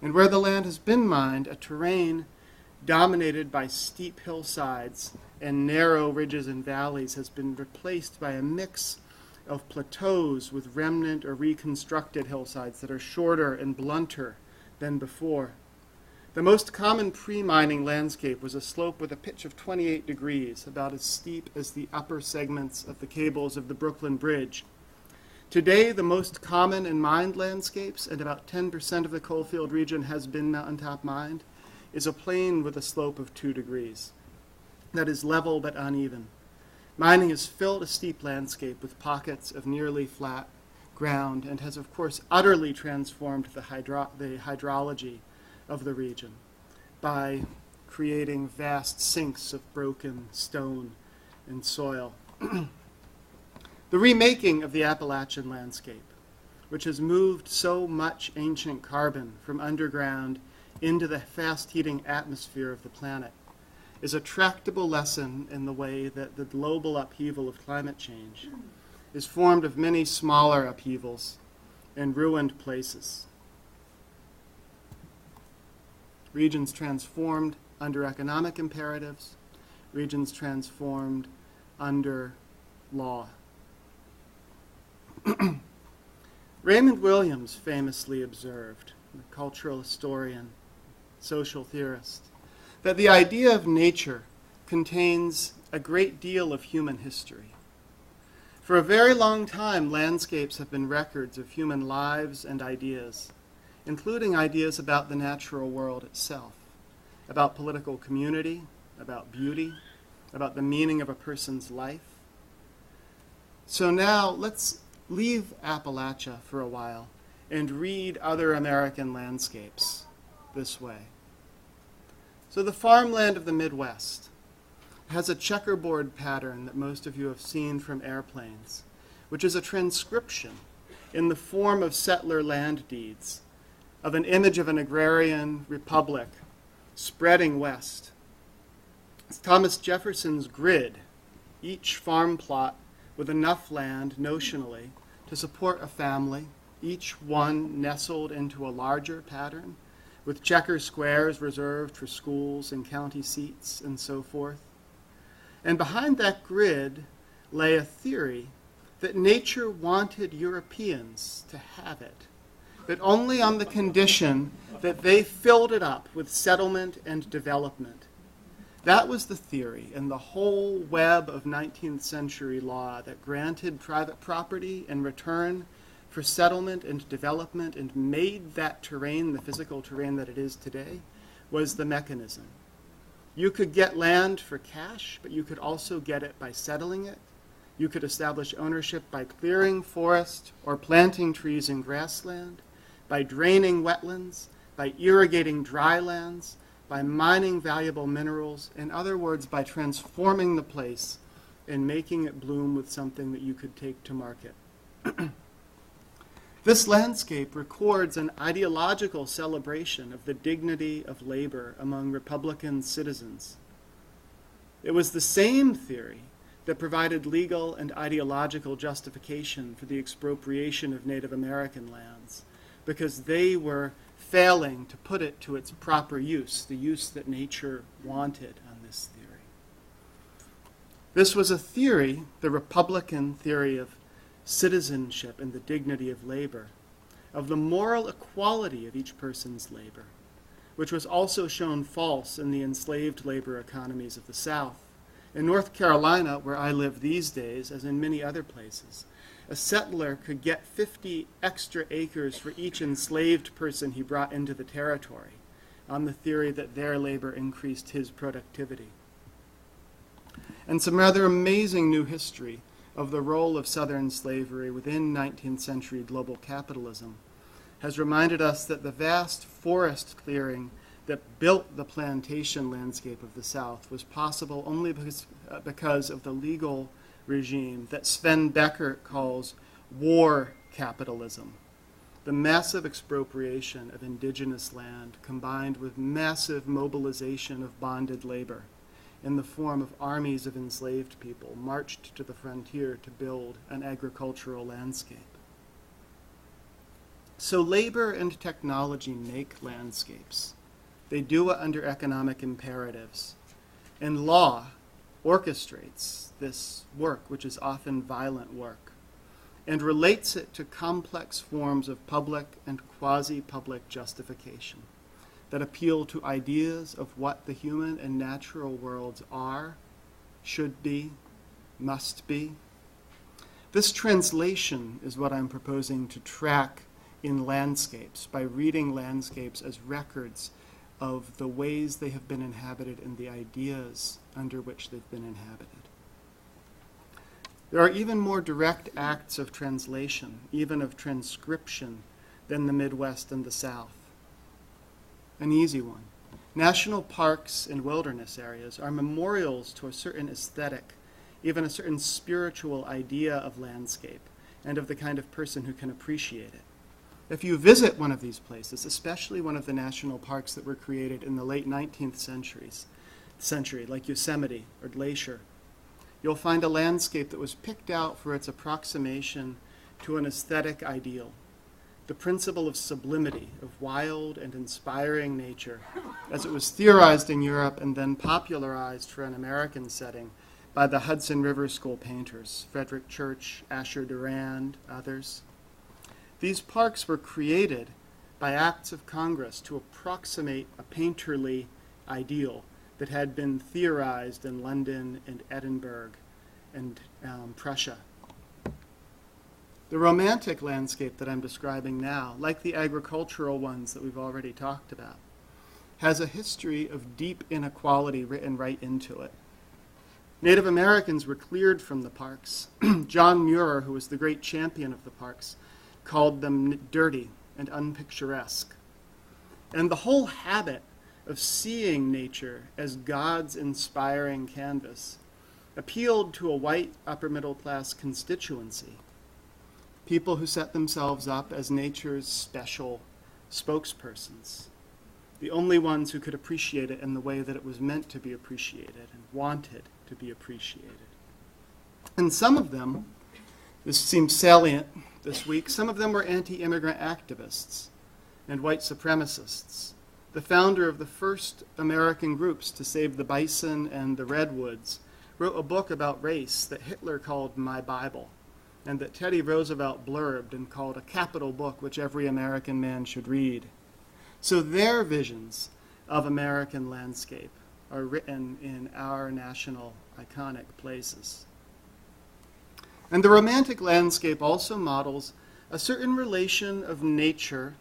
And where the land has been mined, a terrain dominated by steep hillsides and narrow ridges and valleys has been replaced by a mix of plateaus with remnant or reconstructed hillsides that are shorter and blunter than before. The most common pre-mining landscape was a slope with a pitch of 28 degrees, about as steep as the upper segments of the cables of the Brooklyn Bridge. Today, the most common in mined landscapes, and about 10% of the coalfield region has been mountaintop mined, is a plain with a slope of 2 degrees. That is level but uneven. Mining has filled a steep landscape with pockets of nearly flat ground and has, of course, utterly transformed the hydrology of the region by creating vast sinks of broken stone and soil. The remaking of the Appalachian landscape, which has moved so much ancient carbon from underground into the fast-heating atmosphere of the planet, is a tractable lesson in the way that the global upheaval of climate change is formed of many smaller upheavals in ruined places. Regions transformed under economic imperatives, regions transformed under law. Raymond Williams famously observed, a cultural historian, social theorist, that the idea of nature contains a great deal of human history. For a very long time, landscapes have been records of human lives and ideas, including ideas about the natural world itself, about political community, about beauty, about the meaning of a person's life. So now let's leave Appalachia for a while and read other American landscapes this way. So the farmland of the Midwest has a checkerboard pattern that most of you have seen from airplanes, which is a transcription in the form of settler land deeds, of an image of an agrarian republic spreading west. It's Thomas Jefferson's grid, each farm plot with enough land notionally to support a family, each one nestled into a larger pattern, with checker squares reserved for schools and county seats and so forth. And behind that grid lay a theory that nature wanted Europeans to have it, but only on the condition that they filled it up with settlement and development. That was the theory and the whole web of 19th century law that granted private property in return for settlement and development and made that terrain, the physical terrain that it is today, was the mechanism. You could get land for cash, but you could also get it by settling it. You could establish ownership by clearing forest or planting trees in grassland, by draining wetlands, by irrigating dry lands, by mining valuable minerals, in other words, by transforming the place and making it bloom with something that you could take to market. This landscape records an ideological celebration of the dignity of labor among Republican citizens. It was the same theory that provided legal and ideological justification for the expropriation of Native American lands, because they were failing to put it to its proper use, the use that nature wanted on this theory. This was a theory, the Republican theory of citizenship and the dignity of labor, of the moral equality of each person's labor, which was also shown false in the enslaved labor economies of the South. In North Carolina, where I live these days, as in many other places, a settler could get 50 extra acres for each enslaved person he brought into the territory, on the theory that their labor increased his productivity. And some rather amazing new history of the role of Southern slavery within 19th century global capitalism has reminded us that the vast forest clearing that built the plantation landscape of the South was possible only because of the legal regime that Sven Becker calls war capitalism, the massive expropriation of indigenous land combined with massive mobilization of bonded labor in the form of armies of enslaved people marched to the frontier to build an agricultural landscape. So labor and technology make landscapes. They do it under economic imperatives. And law orchestrates this work, which is often violent work, and relates it to complex forms of public and quasi-public justification that appeal to ideas of what the human and natural worlds are, should be, must be. This translation is what I'm proposing to track in landscapes, by reading landscapes as records of the ways they have been inhabited and the ideas under which they've been inhabited. There are even more direct acts of translation, even of transcription, than the Midwest and the South. An easy one. National parks and wilderness areas are memorials to a certain aesthetic, even a certain spiritual idea of landscape and of the kind of person who can appreciate it. If you visit one of these places, especially one of the national parks that were created in the late 19th century, like Yosemite or Glacier, you'll find a landscape that was picked out for its approximation to an aesthetic ideal, the principle of sublimity, of wild and inspiring nature, as it was theorized in Europe and then popularized for an American setting by the Hudson River School painters, Frederick Church, Asher Durand, others. These parks were created by acts of Congress to approximate a painterly ideal that had been theorized in London and Edinburgh and Prussia. The romantic landscape that I'm describing now, like the agricultural ones that we've already talked about, has a history of deep inequality written right into it. Native Americans were cleared from the parks. John Muir, who was the great champion of the parks, called them dirty and unpicturesque. And the whole habit of seeing nature as God's inspiring canvas appealed to a white upper middle class constituency. people who set themselves up as nature's special spokespersons, the only ones who could appreciate it in the way that it was meant to be appreciated and wanted to be appreciated. And some of them, this seems salient this week, some of them were anti-immigrant activists and white supremacists. The founder of the first American groups to save the bison and the redwoods wrote a book about race that Hitler called My Bible, and that Teddy Roosevelt blurbed and called a capital book which every American man should read. So their visions of American landscape are written in our national iconic places. And the Romantic landscape also models a certain relation of nature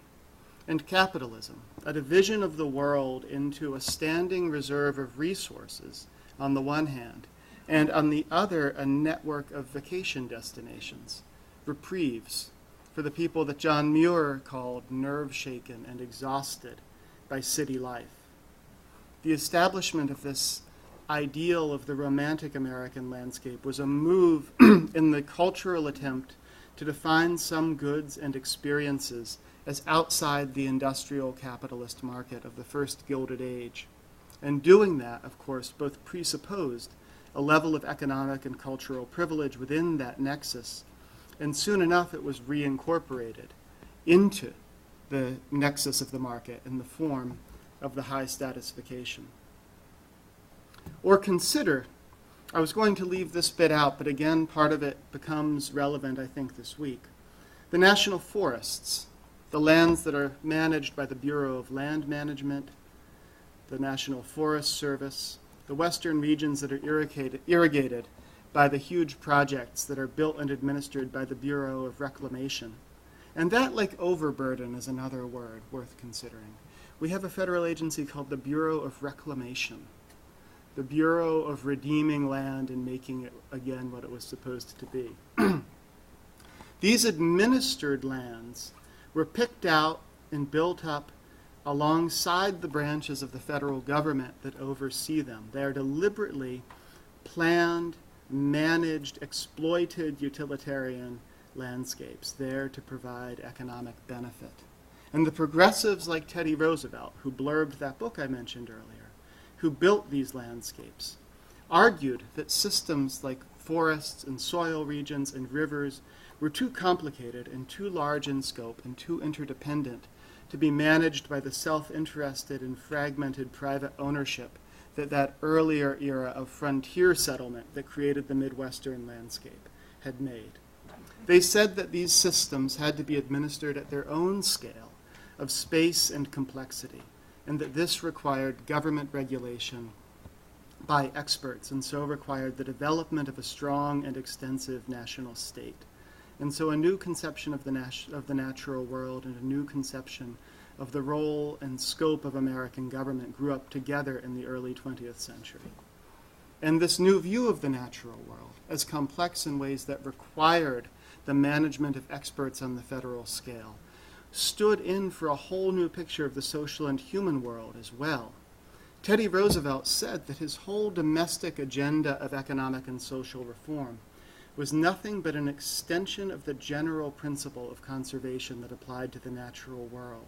and capitalism, a division of the world into a standing reserve of resources on the one hand, and on the other, a network of vacation destinations, reprieves, for the people that John Muir called nerve-shaken and exhausted by city life. The establishment of this ideal of the Romantic American landscape was a move in the cultural attempt to define some goods and experiences as outside the industrial capitalist market of the first Gilded Age. And doing that, of course, both presupposed a level of economic and cultural privilege within that nexus, and soon enough it was reincorporated into the nexus of the market in the form of the high stratification. Or consider, I was going to leave this bit out, but again part of it becomes relevant, I think, this week. The national forests, the lands that are managed by the Bureau of Land Management, the National Forest Service, the western regions that are irrigated by the huge projects that are built and administered by the Bureau of Reclamation. And that, like overburden, is another word worth considering. We have a federal agency called the Bureau of Reclamation, the Bureau of redeeming land and making it again what it was supposed to be. These administered lands were picked out and built up alongside the branches of the federal government that oversee them. They are deliberately planned, managed, exploited utilitarian landscapes there to provide economic benefit. And the progressives like Teddy Roosevelt, who blurbed that book I mentioned earlier, who built these landscapes, argued that systems like forests and soil regions and rivers were too complicated and too large in scope and too interdependent to be managed by the self-interested and fragmented private ownership that earlier era of frontier settlement that created the Midwestern landscape had made. They said that these systems had to be administered at their own scale of space and complexity, and that this required government regulation by experts, and so required the development of a strong and extensive national state. And so a new conception of the natural world and a new conception of the role and scope of American government grew up together in the early 20th century. And this new view of the natural world, as complex in ways that required the management of experts on the federal scale, stood in for a whole new picture of the social and human world as well. Teddy Roosevelt said that his whole domestic agenda of economic and social reform was nothing but an extension of the general principle of conservation that applied to the natural world.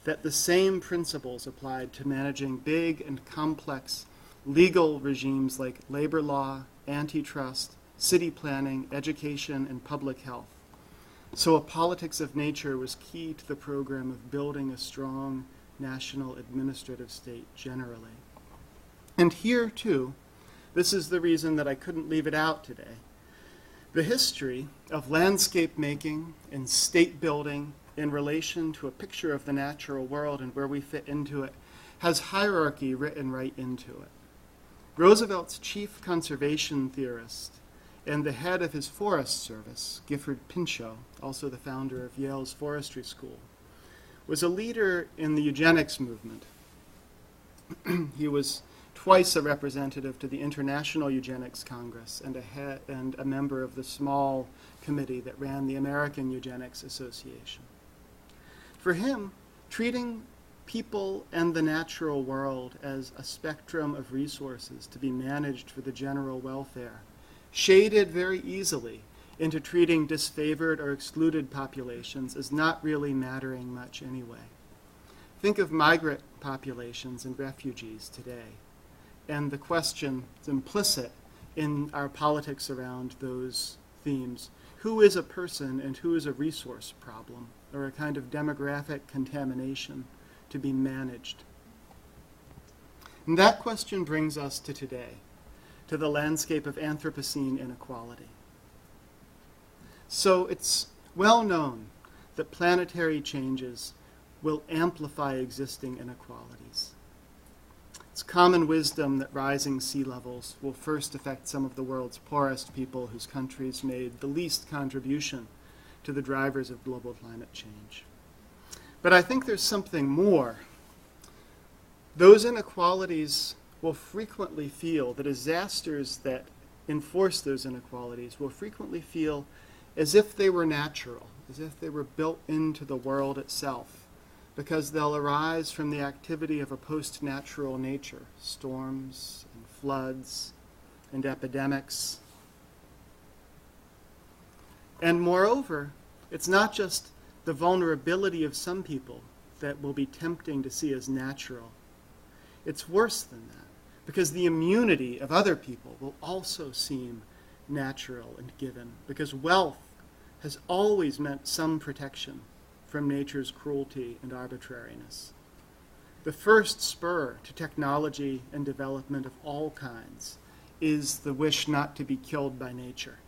That the same principles applied to managing big and complex legal regimes like labor law, antitrust, city planning, education, and public health. So a politics of nature was key to the program of building a strong national administrative state generally. And here, too, this is the reason that I couldn't leave it out today. The history of landscape making and state building in relation to a picture of the natural world and where we fit into it has hierarchy written right into it. Roosevelt's chief conservation theorist and the head of his Forest Service, Gifford Pinchot, also the founder of Yale's Forestry School, was a leader in the eugenics movement. He was twice a representative to the International Eugenics Congress and a member of the small committee that ran the American Eugenics Association. For him, treating people and the natural world as a spectrum of resources to be managed for the general welfare shaded very easily into treating disfavored or excluded populations as not really mattering much anyway. Think of migrant populations and refugees today, and the question is implicit in our politics around those themes. Who is a person and who is a resource problem, or a kind of demographic contamination to be managed? And that question brings us to today, to the landscape of Anthropocene inequality. So it's well known that planetary changes will amplify existing inequalities. It's common wisdom that rising sea levels will first affect some of the world's poorest people whose countries made the least contribution to the drivers of global climate change. But I think there's something more. Those inequalities will frequently feel, the disasters that enforce those inequalities will frequently feel as if they were natural, as if they were built into the world itself, because they'll arise from the activity of a post-natural nature, storms and floods and epidemics. And moreover, it's not just the vulnerability of some people that will be tempting to see as natural. It's worse than that, because the immunity of other people will also seem natural and given, because wealth has always meant some protection from nature's cruelty and arbitrariness. The first spur to technology and development of all kinds is the wish not to be killed by nature.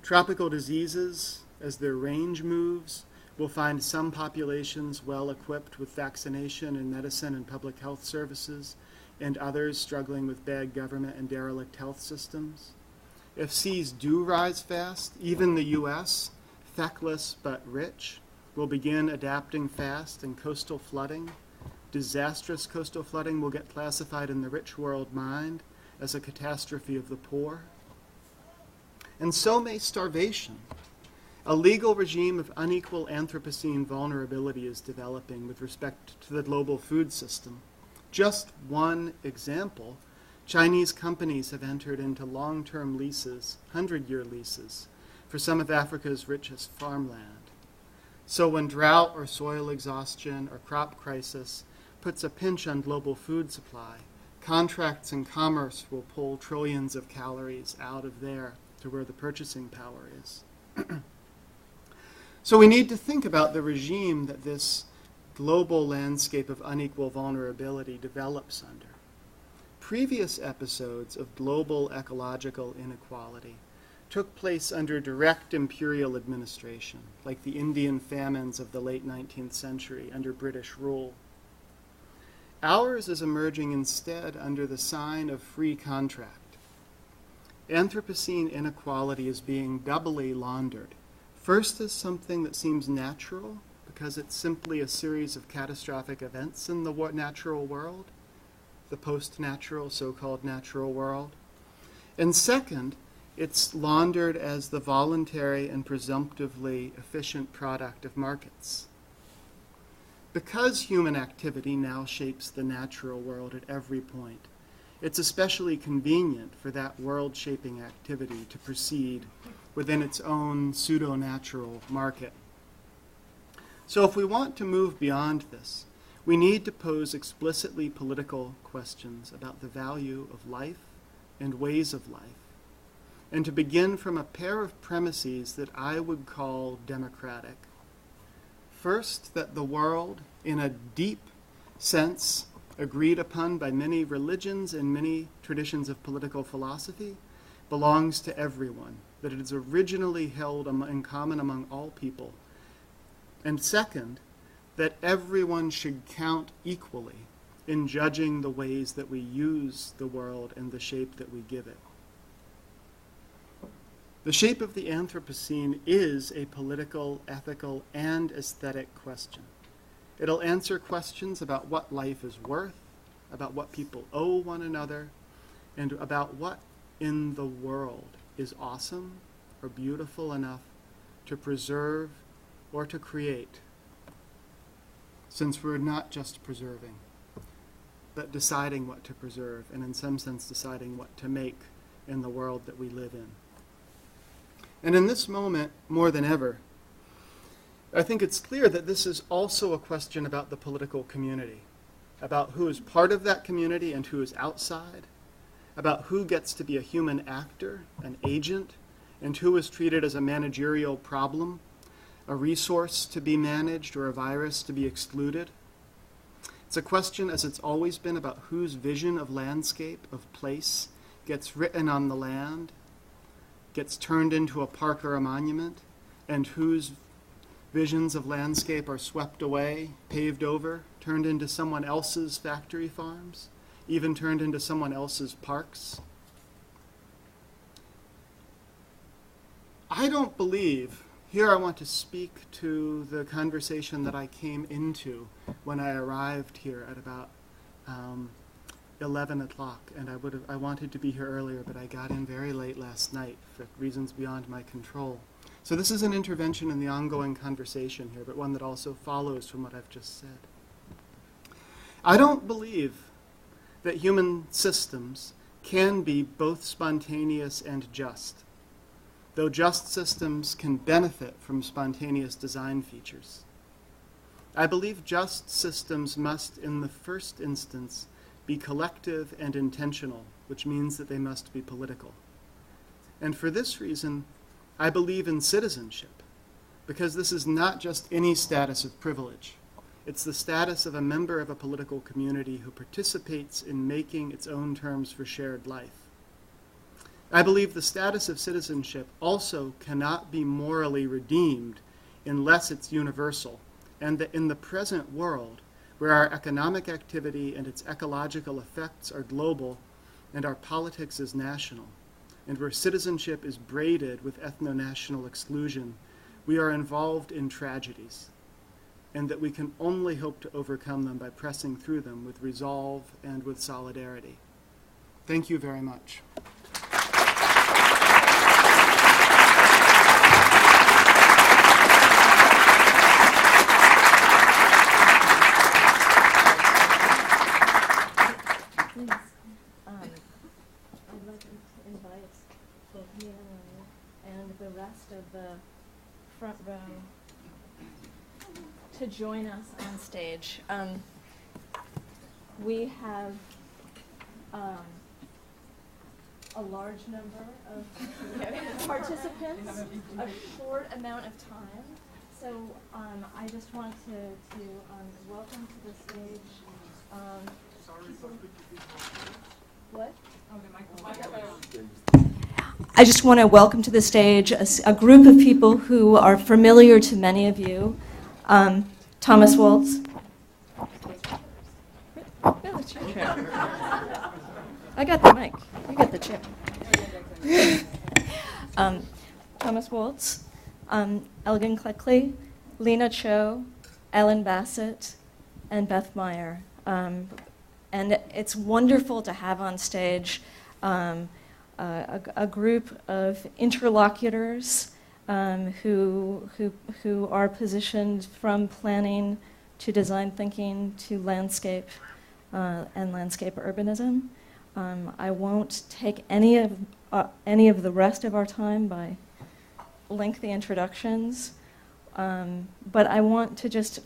Tropical diseases, as their range moves, will find some populations well equipped with vaccination and medicine and public health services, and others struggling with bad government and derelict health systems. If seas do rise fast, even the U.S., feckless but rich, will begin adapting fast, and coastal flooding, disastrous coastal flooding, will get classified in the rich world mind as a catastrophe of the poor. And so may starvation. A legal regime of unequal Anthropocene vulnerability is developing with respect to the global food system. Just one example, Chinese companies have entered into long-term leases, 100-year leases, for some of Africa's richest farmland. So when drought or soil exhaustion or crop crisis puts a pinch on global food supply, contracts and commerce will pull trillions of calories out of there to where the purchasing power is. So we need to think about the regime that this global landscape of unequal vulnerability develops under. Previous episodes of global ecological inequality took place under direct imperial administration, like the Indian famines of the late 19th century under British rule. Ours is emerging instead under the sign of free contract. Anthropocene inequality is being doubly laundered. First as something that seems natural, because it's simply a series of catastrophic events in the natural world, the post-natural, so-called natural world. And second, it's laundered as the voluntary and presumptively efficient product of markets. Because human activity now shapes the natural world at every point, it's especially convenient for that world-shaping activity to proceed within its own pseudo-natural market. So if we want to move beyond this, we need to pose explicitly political questions about the value of life and ways of life, and to begin from a pair of premises that I would call democratic. First, that the world, in a deep sense agreed upon by many religions and many traditions of political philosophy, belongs to everyone, that it is originally held in common among all people. And second, that everyone should count equally in judging the ways that we use the world and the shape that we give it. The shape of the Anthropocene is a political, ethical, and aesthetic question. It'll answer questions about what life is worth, about what people owe one another, and about what in the world is awesome or beautiful enough to preserve or to create, since we're not just preserving, but deciding what to preserve, and in some sense deciding what to make in the world that we live in. And in this moment, more than ever, I think it's clear that this is also a question about the political community, about who is part of that community and who is outside, about who gets to be a human actor, an agent, and who is treated as a managerial problem, a resource to be managed or a virus to be excluded. It's a question, as it's always been, about whose vision of landscape, of place, gets written on the land, gets turned into a park or a monument, and whose visions of landscape are swept away, paved over, turned into someone else's factory farms, even turned into someone else's parks. I don't believe, here I want to speak to the conversation that I came into when I arrived here at about 11 o'clock, and I wanted to be here earlier, but I got in very late last night for reasons beyond my control. So this is an intervention in the ongoing conversation here, but one that also follows from what I've just said. I don't believe that human systems can be both spontaneous and just, though just systems can benefit from spontaneous design features. I believe just systems must, in the first instance, be collective and intentional, which means that they must be political. And for this reason, I believe in citizenship, because this is not just any status of privilege. It's the status of a member of a political community who participates in making its own terms for shared life. I believe the status of citizenship also cannot be morally redeemed unless it's universal, and that in the present world, where our economic activity and its ecological effects are global and our politics is national, and where citizenship is braided with ethno-national exclusion, we are involved in tragedies, and that we can only hope to overcome them by pressing through them with resolve and with solidarity. Thank you very much. The rest of the front row to join us on stage. We have a large number of participants, a short amount of time. So I just want to welcome to the stage. What? I just want to welcome to the stage a group of people who are familiar to many of you. Thomas Woltz. No, it's your chair. I got the mic. You got the chair. Thomas Woltz, Elgin Cleckley, Lena Cho, Ellen Bassett, and Beth Meyer. And it's wonderful to have on stage a group of interlocutors who are positioned from planning to design thinking to landscape and landscape urbanism. I won't take any of the rest of our time by lengthy introductions, but I want to just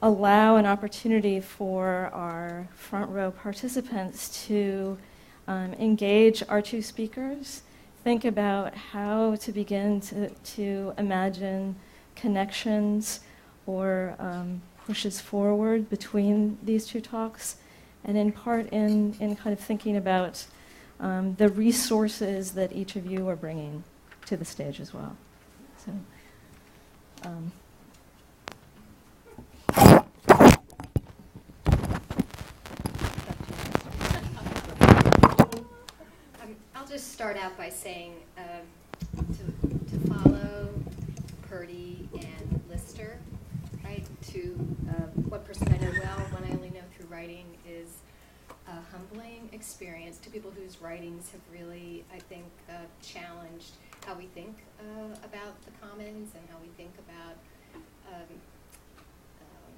allow an opportunity for our front row participants to engage our two speakers, think about how to begin to imagine connections or pushes forward between these two talks, and in part in kind of thinking about the resources that each of you are bringing to the stage as well. So. I'll just start out by saying to follow Purdy and Lister, right? To what person I know well, one I only know through writing, is a humbling experience to people whose writings have really, I think, challenged how we think about the commons and how we think about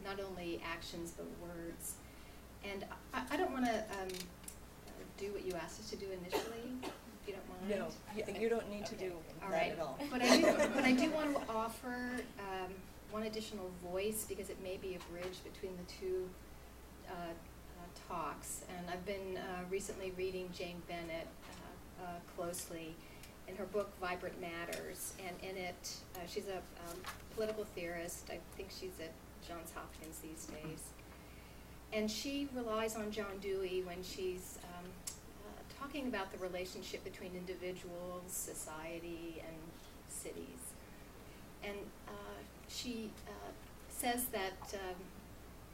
not only actions but words. And I don't want to do what you asked us to do initially, if you don't mind. No, you don't need to do All that right. at all. But I do want to offer one additional voice because it may be a bridge between the two talks. And I've been recently reading Jane Bennett closely in her book Vibrant Matters, and in it she's a political theorist. I think she's at Johns Hopkins these days. And she relies on John Dewey when she's talking about the relationship between individuals, society, and cities. And she says that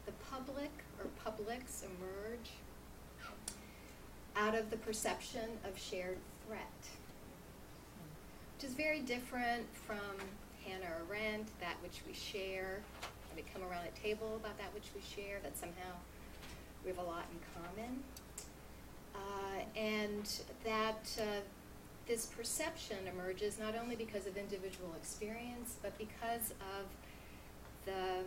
the public or publics emerge out of the perception of shared threat, which is very different from Hannah Arendt, that which we share, and we come around a table about that which we share, that somehow we have a lot in common. And that this perception emerges not only because of individual experience, but because of the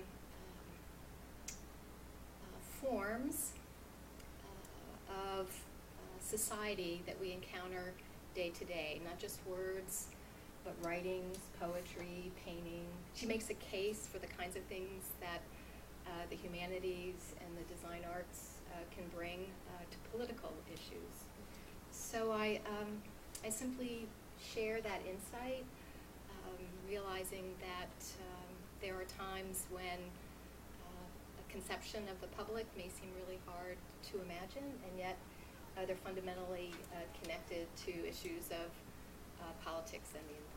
forms of society that we encounter day to day, not just words, but writings, poetry, painting. She makes a case for the kinds of things that the humanities and the design arts can bring to political issues. So I simply share that insight, realizing that there are times when a conception of the public may seem really hard to imagine, and yet they're fundamentally connected to issues of politics and the environment.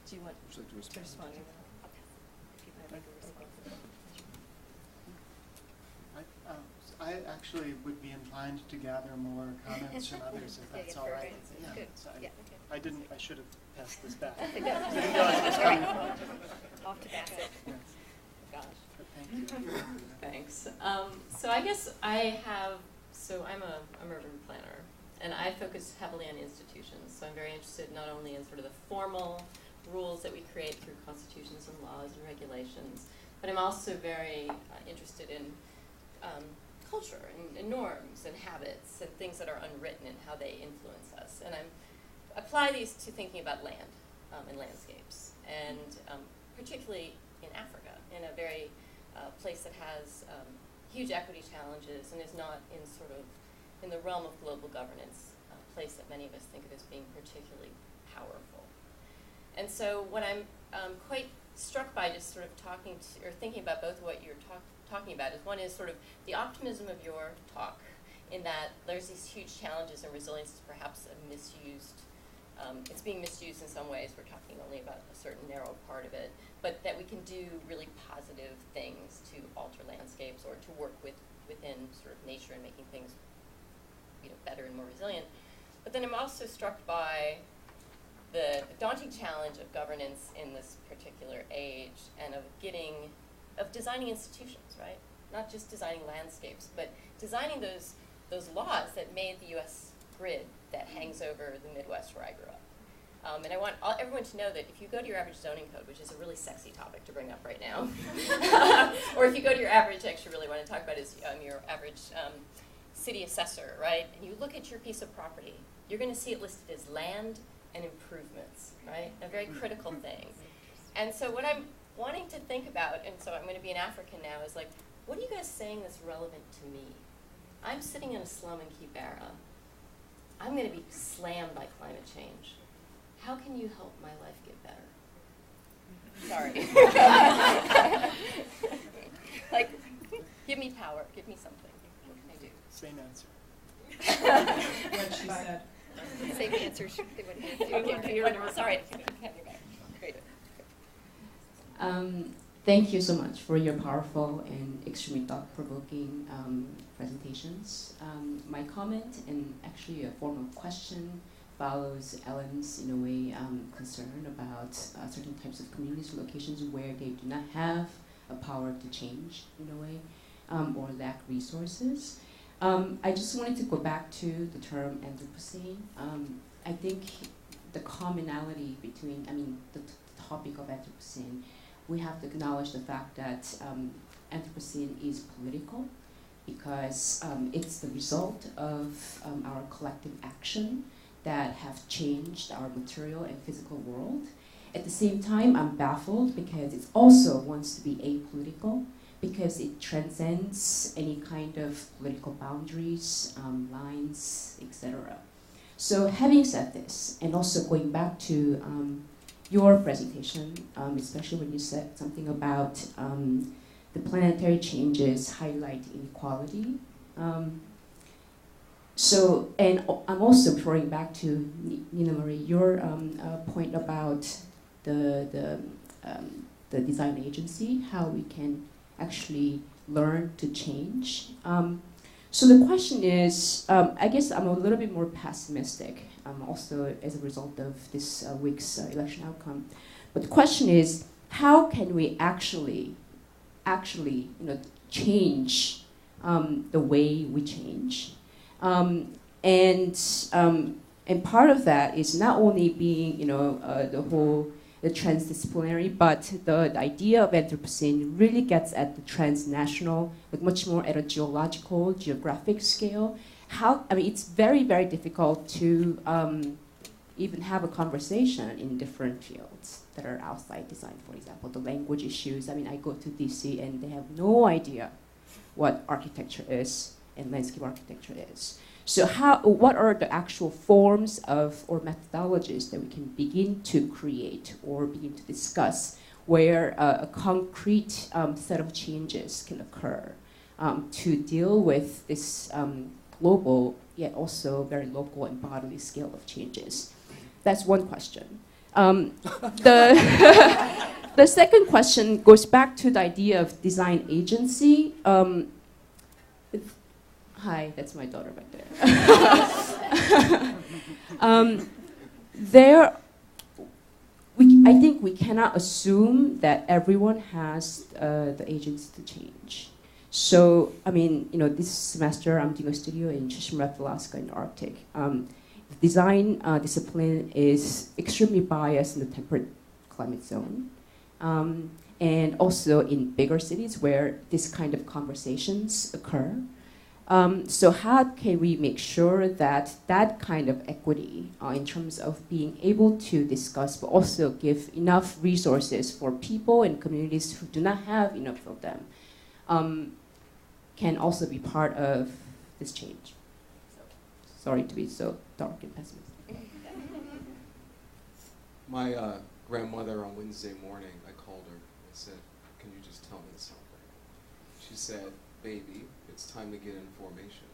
Do you want to respond? I actually would be inclined to gather more comments from others if that's all right. Yeah, good. So Yeah, okay. I should have passed this back. No. I didn't realize it was coming from. Off to Bassett. Yes, Gosh. but thank you. Thanks. So I guess I'm an urban planner, and I focus heavily on institutions. So I'm very interested not only in sort of the formal rules that we create through constitutions and laws and regulations, but I'm also very interested in culture and norms and habits and things that are unwritten and how they influence us. And I apply these to thinking about land and landscapes, and particularly in Africa, in a very place that has huge equity challenges and is not in the realm of global governance, a place that many of us think of as being particularly powerful. And so what I'm quite struck by, just sort of thinking about both what you're talking about, is one is sort of the optimism of your talk, in that there's these huge challenges, and resilience is perhaps a misused, it's being misused in some ways. We're talking only about a certain narrow part of it, but that we can do really positive things to alter landscapes or to work within sort of nature and making things better and more resilient. But then I'm also struck by the daunting challenge of governance in this particular age, and of designing institutions, right? Not just designing landscapes, but designing those laws that made the U.S. grid that hangs over the Midwest where I grew up. And I want everyone to know that if you go to your average zoning code, which is a really sexy topic to bring up right now, or if you go to your average, actually really want to talk about is your average city assessor, right? And you look at your piece of property, you're going to see it listed as land and improvements, right? A very critical thing. And so what I'm wanting to think about, and so I'm going to be an African now, is like, what are you guys saying that's relevant to me? I'm sitting in a slum in Kibera. I'm going to be slammed by climate change. How can you help my life get better? Sorry. Like, give me power, give me something. What can I do? Same answer. What she said. Same answer. Sorry. Great. Thank you so much for your powerful and extremely thought-provoking presentations. My comment, and actually a form of question, follows Ellen's, in a way, concern about certain types of communities or locations where they do not have a power to change, in a way, or lack resources. I just wanted to go back to the term Anthropocene. I think the commonality between, the topic of Anthropocene, we have to acknowledge the fact that Anthropocene is political, because it's the result of our collective action that have changed our material and physical world. At the same time, I'm baffled because it also wants to be apolitical, because it transcends any kind of political boundaries, lines, etc. So having said this, and also going back to your presentation, especially when you said something about the planetary changes highlight inequality. And I'm also referring back to Nina Marie, your point about the design agency, how we can actually learn to change. So the question is, I guess I'm a little bit more pessimistic, also as a result of this week's election outcome. But the question is, how can we actually change the way we change? And part of that is not only being, the transdisciplinary, but the idea of Anthropocene really gets at the transnational, like much more at a geographic scale. It's very, very difficult to even have a conversation in different fields that are outside design. For example, the language issues. I go to DC and they have no idea what architecture is and landscape architecture is. So what are the actual forms of or methodologies that we can begin to create or begin to discuss where a concrete set of changes can occur to deal with this global yet also very local and bodily scale of changes? That's one question. The second question goes back to the idea of design agency. Hi, that's my daughter back there. I think we cannot assume that everyone has the agency to change. So, this semester I'm doing a studio in Chishmeret, Alaska in the Arctic. The design discipline is extremely biased in the temperate climate zone. And also in bigger cities where this kind of conversations occur. So how can we make sure that that kind of equity in terms of being able to discuss but also give enough resources for people and communities who do not have enough of them can also be part of this change? Sorry to be so dark and pessimistic. My grandmother on Wednesday morning, I called her and I said, "Can you just tell me something?" She said, "Baby, it's time to get information."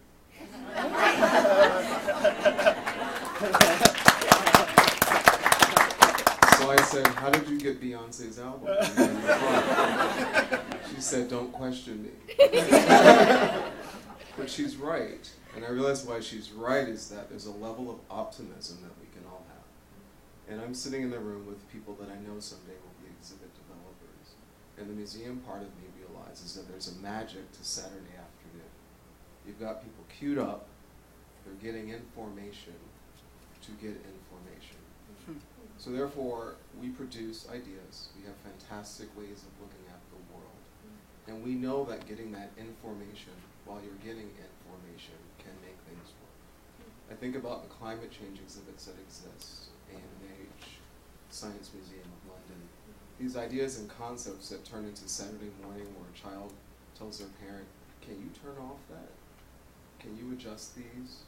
So I said, "How did you get Beyonce's album?" She said, "Don't question me." But she's right. And I realize why she's right is that there's a level of optimism that we can all have. And I'm sitting in the room with people that I know someday will be exhibit developers. And the museum part of me realizes that there's a magic to Saturday afternoon. You've got people queued up, they're getting information to get information. So therefore, we produce ideas. We have fantastic ways of looking at the world. And we know that getting that information while you're getting information can make things work. I think about the climate change exhibits that exist, AMH, Science Museum of London. These ideas and concepts that turn into Saturday morning where a child tells their parent, "Can you turn off that? Can you adjust these?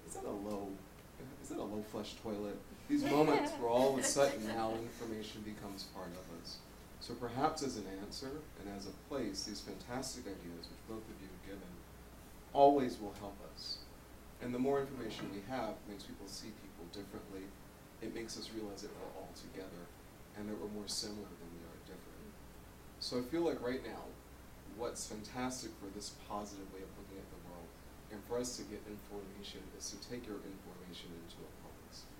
Is that a low flush toilet?" These moments where all of a sudden now information becomes part of us. So perhaps as an answer and as a place, these fantastic ideas, which both of you have given, always will help us. And the more information we have makes people see people differently. It makes us realize that we're all together and that we're more similar than we are different. So I feel like right now, what's fantastic for this positive way of looking at the world and for us to get information is to take your information into a public sphere.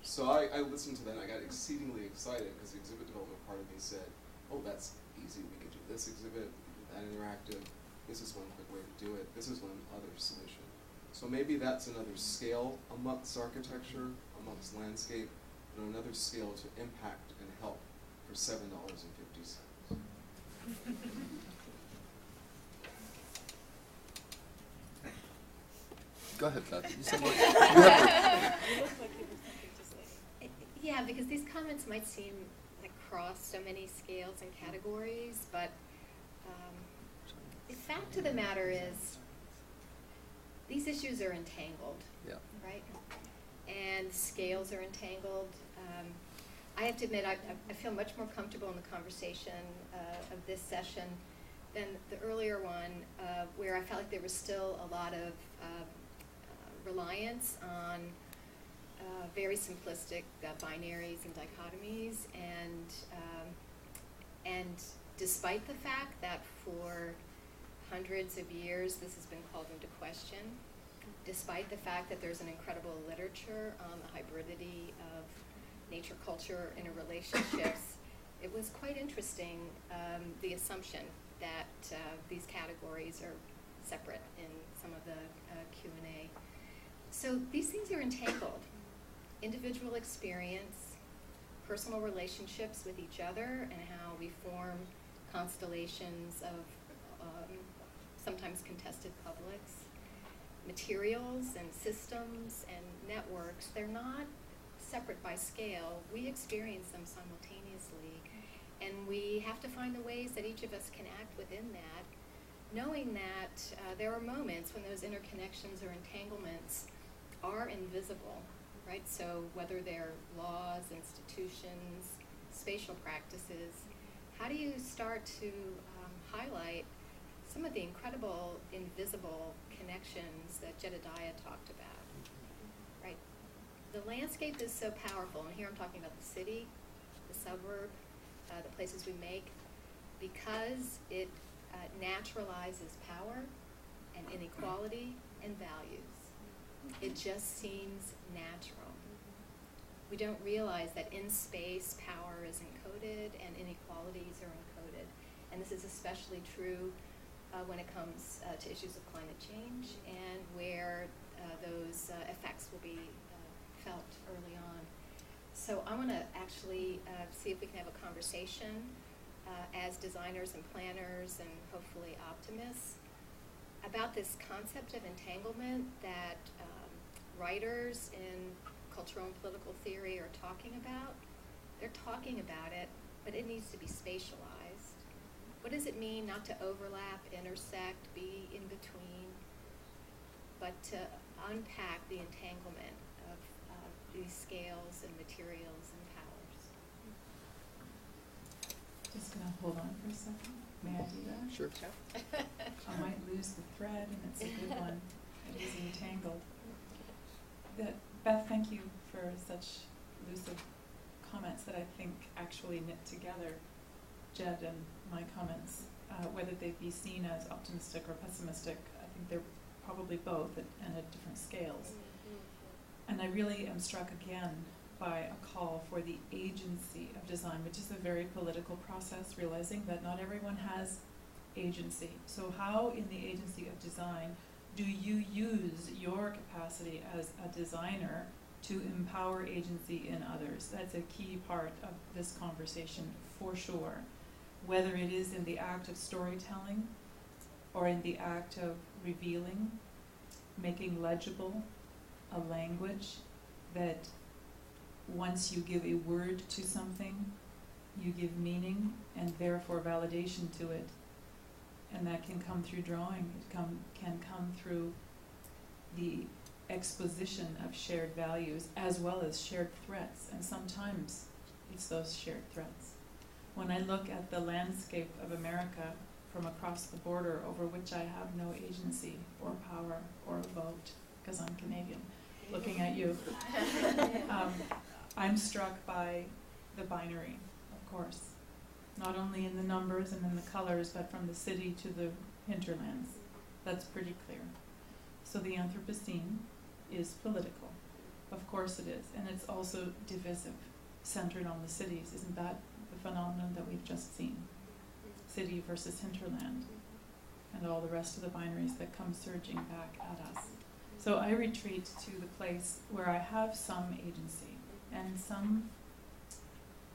So I listened to that and I got exceedingly excited because the exhibit development part of me said, "Oh, that's easy. We could do this exhibit, we could do that interactive. This is one quick way to do it. This is one other solution." So maybe that's another scale amongst architecture, amongst landscape, and another scale to impact and help for $7.50. Go ahead, Beth. You said what? You have Yeah, because these comments might seem like cross so many scales and categories, but the fact of the matter is these issues are entangled, right? And scales are entangled. I have to admit, I feel much more comfortable in the conversation of this session than the earlier one, where I felt like there was still a lot of reliance on very simplistic binaries and dichotomies, and despite the fact that for hundreds of years this has been called into question, despite the fact that there's an incredible literature on the hybridity of nature, culture, interrelationships, it was quite interesting, the assumption that these categories are separate in some of the Q&A. So these things are entangled. Individual experience, personal relationships with each other, and how we form constellations of sometimes contested publics, materials and systems and networks, they're not separate by scale. We experience them simultaneously, and we have to find the ways that each of us can act within that, knowing that there are moments when those interconnections or entanglements are invisible, right? So whether they're laws, institutions, spatial practices, how do you start to highlight some of the incredible invisible connections that Jedediah talked about, right? The landscape is so powerful, and here I'm talking about the city, the suburb, the places we make, because it naturalizes power and inequality and values. It just seems natural. We don't realize that in space, power is encoded and inequalities are encoded. And this is especially true when it comes to issues of climate change, and where those effects will be felt early on. So I want to actually see if we can have a conversation as designers and planners and hopefully optimists about this concept of entanglement that writers in cultural and political theory are talking about. They're talking about it, but it needs to be spatialized. What does it mean not to overlap, intersect, be in between, but to unpack the entanglement of these scales and materials and powers? Just going to hold on for a second. May I do that? Sure. I might lose the thread, and it's a good one. It is entangled. Beth, thank you for such lucid comments that I think actually knit together Jed and my comments, whether they be seen as optimistic or pessimistic. I think they're probably both and at different scales. And I really am struck again by a call for the agency of design, which is a very political process, realizing that not everyone has agency. So how in the agency of design do you use your capacity as a designer to empower agency in others? That's a key part of this conversation for sure. Whether it is in the act of storytelling or in the act of revealing, making legible a language that once you give a word to something, you give meaning and therefore validation to it. And that can come through drawing. It can come through the exposition of shared values as well as shared threats. And sometimes it's those shared threats. When I look at the landscape of America from across the border, over which I have no agency or power or vote, because I'm Canadian, looking at you, I'm struck by the binary, of course. Not only in the numbers and in the colors, but from the city to the hinterlands. That's pretty clear. So the Anthropocene is political. Of course it is. And it's also divisive, centered on the cities. Isn't that the phenomenon that we've just seen? City versus hinterland, and all the rest of the binaries that come surging back at us. So I retreat to the place where I have some agency and some,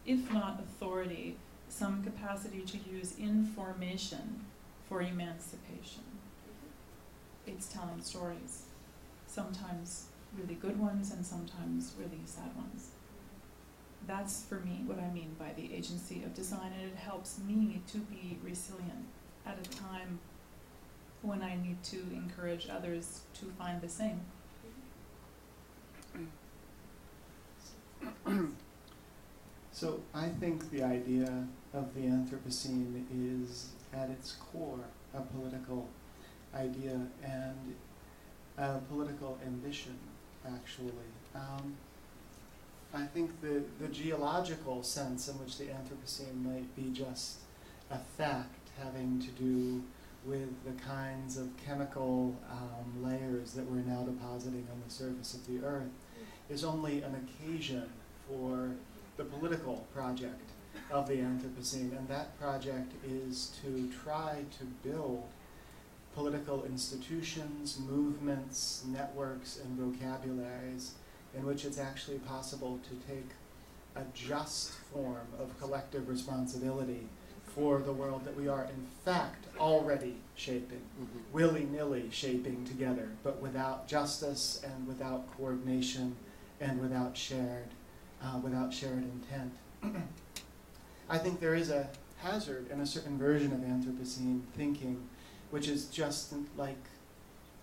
if not authority, some capacity to use information for emancipation. It's telling stories. sometimes really good ones and sometimes really sad ones. That's, for me, what I mean by the agency of design, and it helps me to be resilient at a time when I need to encourage others to find the same. So I think the idea of the Anthropocene is at its core a political idea and a political ambition, actually. I think the geological sense in which the Anthropocene might be just a fact having to do with the kinds of chemical layers that we're now depositing on the surface of the Earth is only an occasion for the political project of the Anthropocene, and that project is to try to build political institutions, movements, networks, and vocabularies in which it's actually possible to take a just form of collective responsibility for the world that we are in fact already shaping, willy-nilly shaping together, but without justice and without coordination and without shared intent. I think there is a hazard in a certain version of Anthropocene thinking, which is just like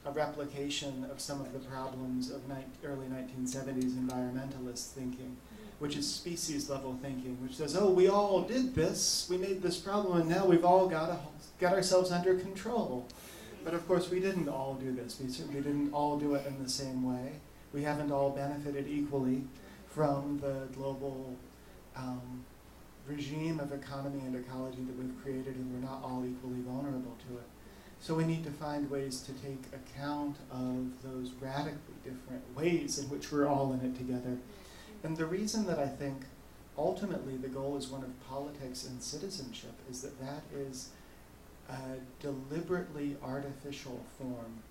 a replication of some of the problems of early 1970s environmentalist thinking, which is species-level thinking, which says, oh, we all did this, we made this problem, and now we've all got ourselves under control. But of course, we didn't all do this. We certainly didn't all do it in the same way. We haven't all benefited equally from the global regime of economy and ecology that we've created, and we're not all equally vulnerable to it. So we need to find ways to take account of those radically different ways in which we're all in it together. And the reason that I think ultimately the goal is one of politics and citizenship is that that is a deliberately artificial form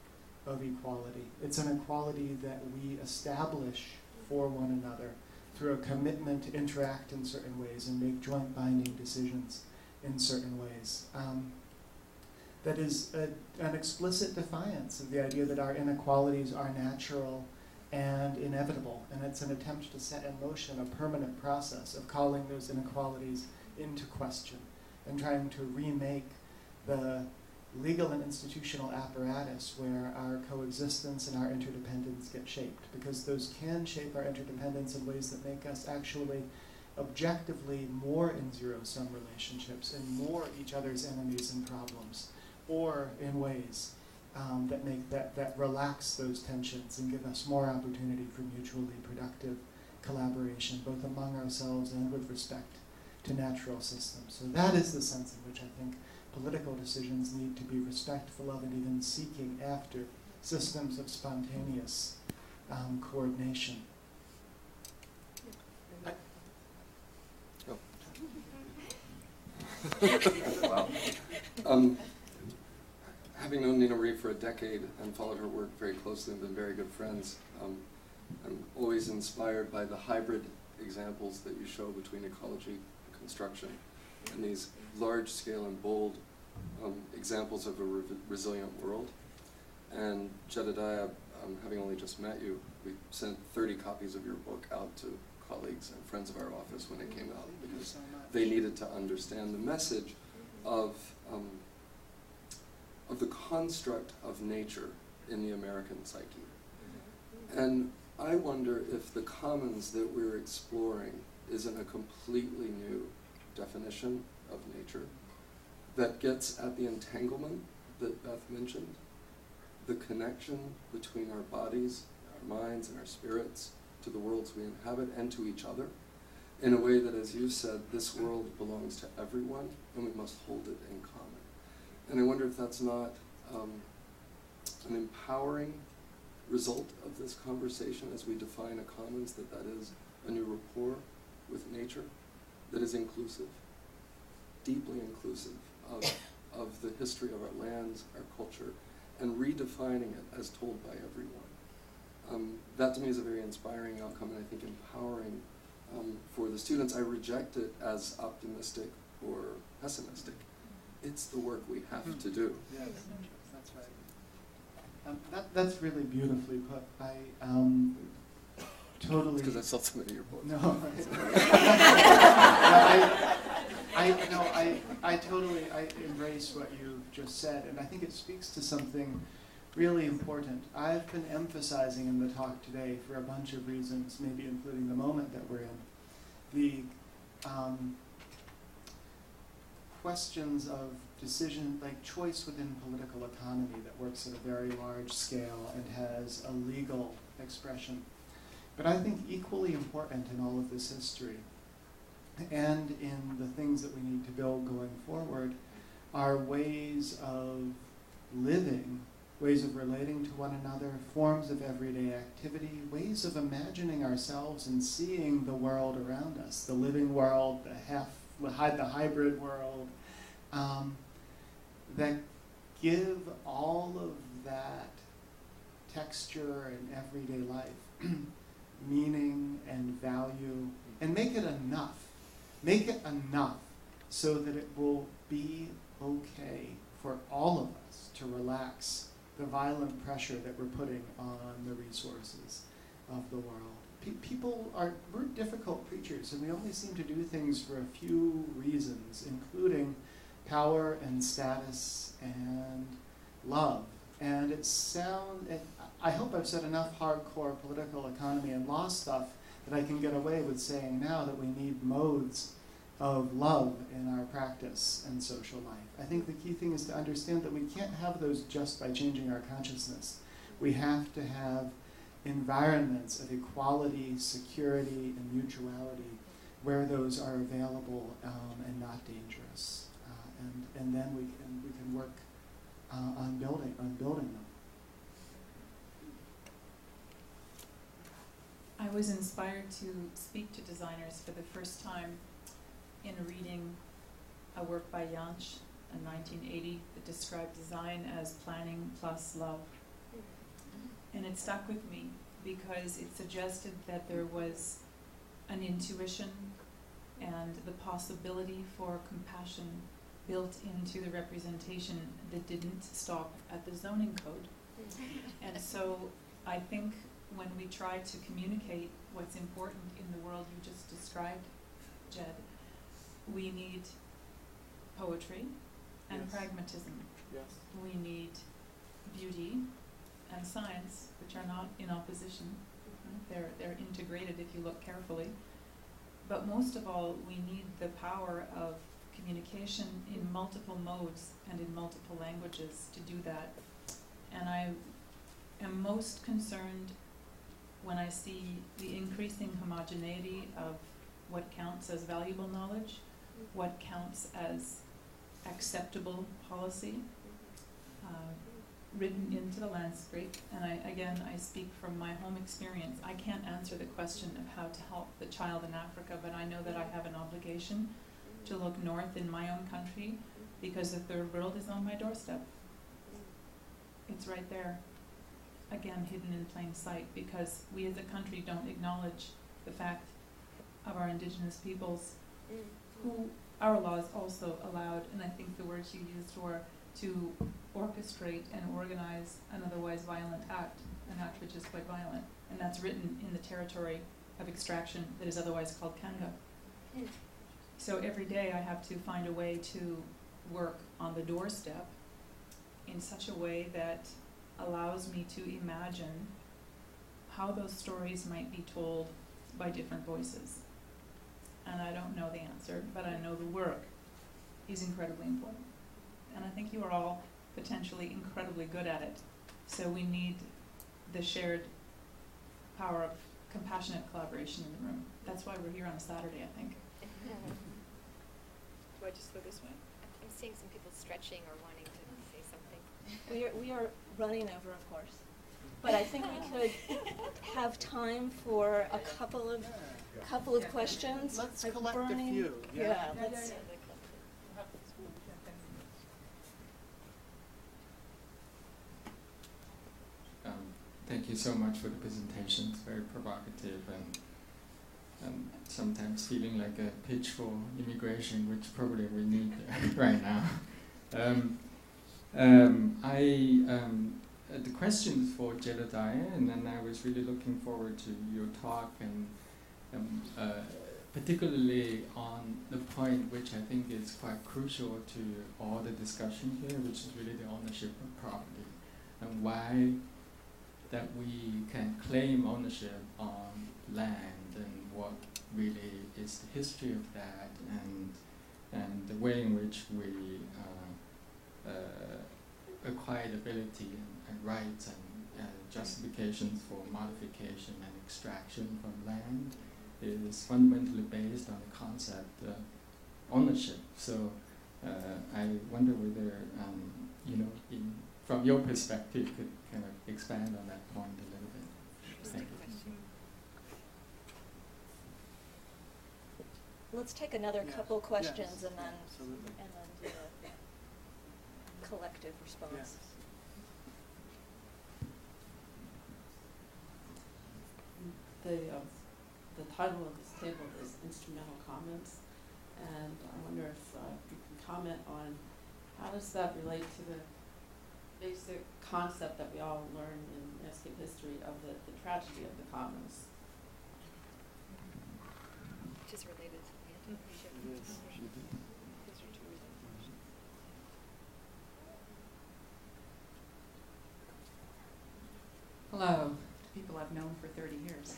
of equality. It's an equality that we establish for one another through a commitment to interact in certain ways and make joint binding decisions in certain ways. That is an explicit defiance of the idea that our inequalities are natural and inevitable, and it's an attempt to set in motion a permanent process of calling those inequalities into question and trying to remake the legal and institutional apparatus where our coexistence and our interdependence get shaped, because those can shape our interdependence in ways that make us actually objectively more in zero-sum relationships and more each other's enemies and problems, or in ways that relax those tensions and give us more opportunity for mutually productive collaboration, both among ourselves and with respect to natural systems. So that is the sense in which I think political decisions need to be respectful of and even seeking after systems of spontaneous coordination. Wow. Having known Nina Reeve for a decade and followed her work very closely and been very good friends, I'm always inspired by the hybrid examples that you show between ecology and construction, and these large-scale and bold examples of a resilient world. And Jedediah, having only just met you, we sent 30 copies of your book out to colleagues and friends of our office when it came out, because they needed to understand the message of the construct of nature in the American psyche. And I wonder if the commons that we're exploring isn't a completely new definition of nature that gets at the entanglement that Beth mentioned, the connection between our bodies, our minds, and our spirits to the worlds we inhabit and to each other, in a way that, as you said, this world belongs to everyone and we must hold it in common. And I wonder if that's not an empowering result of this conversation as we define a commons, that is a new rapport with nature that is inclusive, deeply inclusive of the history of our lands, our culture, and redefining it as told by everyone. That to me is a very inspiring outcome, and I think empowering for the students. I reject it as optimistic or pessimistic. It's the work we have to do. Yes, that's right. That's really beautifully put. Totally. Because I saw so many of your books. No. I totally embrace what you've just said, and I think it speaks to something really important. I've been emphasizing in the talk today for a bunch of reasons, maybe including the moment that we're in, the questions of decision, like choice within political economy that works at a very large scale and has a legal expression. But I think equally important in all of this history and in the things that we need to build going forward are ways of living, ways of relating to one another, forms of everyday activity, ways of imagining ourselves and seeing the world around us, the living world, the hybrid world, that give all of that texture in everyday life meaning and value, and make it enough. Make it enough so that it will be okay for all of us to relax the violent pressure that we're putting on the resources of the world. We're difficult creatures, and we only seem to do things for a few reasons, including power and status and love. And I hope I've said enough hardcore political economy and law stuff that I can get away with saying now that we need modes of love in our practice and social life. I think the key thing is to understand that we can't have those just by changing our consciousness. We have to have environments of equality, security, and mutuality where those are available and not dangerous. And then we can work on building them. I was inspired to speak to designers for the first time in reading a work by Jansch in 1980 that described design as planning plus love. And it stuck with me because it suggested that there was an intuition and the possibility for compassion built into the representation that didn't stop at the zoning code. And so I think when we try to communicate what's important in the world you just described, Jed, we need poetry and Yes. pragmatism. Yes. We need beauty and science, which are not in opposition. They're integrated if you look carefully. But most of all, we need the power of communication in multiple modes and in multiple languages to do that. And I am most concerned when I see the increasing homogeneity of what counts as valuable knowledge, what counts as acceptable policy, written into the landscape. And I speak from my home experience. I can't answer the question of how to help the child in Africa, but I know that I have an obligation to look north in my own country because the third world is on my doorstep. It's right there, again, hidden in plain sight, because we as a country don't acknowledge the fact of our indigenous peoples who our laws also allowed, and I think the words you used were to orchestrate and organize an otherwise violent act, an act which is quite violent, and that's written in the territory of extraction that is otherwise called Kanga. So every day I have to find a way to work on the doorstep in such a way that allows me to imagine how those stories might be told by different voices. And I don't know the answer, but I know the work is incredibly important. And I think you are all potentially incredibly good at it. So we need the shared power of compassionate collaboration in the room. That's why we're here on a Saturday, I think. Do I just go this way? I'm seeing some people stretching or wanting to say something. We are running over, of course. But I think we could have time for a couple of questions. Let's Like collect burning- a few. Yeah, let's. Thank you so much for the presentation. It's very provocative and sometimes feeling like a pitch for immigration, which probably we need right now. I the questions for Jedediah, and then I was really looking forward to your talk, and particularly on the point which I think is quite crucial to all the discussion here, which is really the ownership of property, and why that we can claim ownership on land, and what really is the history of that, and the way in which we acquired ability and rights and justifications for modification and extraction from land is fundamentally based on the concept of ownership. So I wonder whether, from your perspective, you could kind of expand on that point a little bit. Thank you. Let's take another couple questions Yes. and then Absolutely. do a collective response. Yes. The title of this table is Instrumental Comments, and I wonder if you can comment on how does that relate to the basic concept that we all learn in landscape history of the tragedy of the commons. Which is related to the anti-ownership. Hello, to people I've known for 30 years.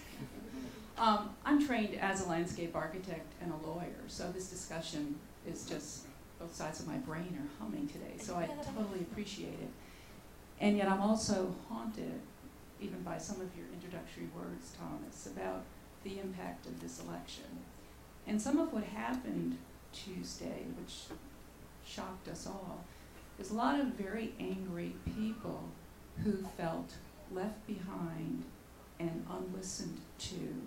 I'm trained as a landscape architect and a lawyer, so this discussion is just, both sides of my brain are humming today, so I totally appreciate it. And yet I'm also haunted, even by some of your introductory words, Thomas, about the impact of this election. And some of what happened Tuesday, which shocked us all, is a lot of very angry people who felt left behind and unlistened to.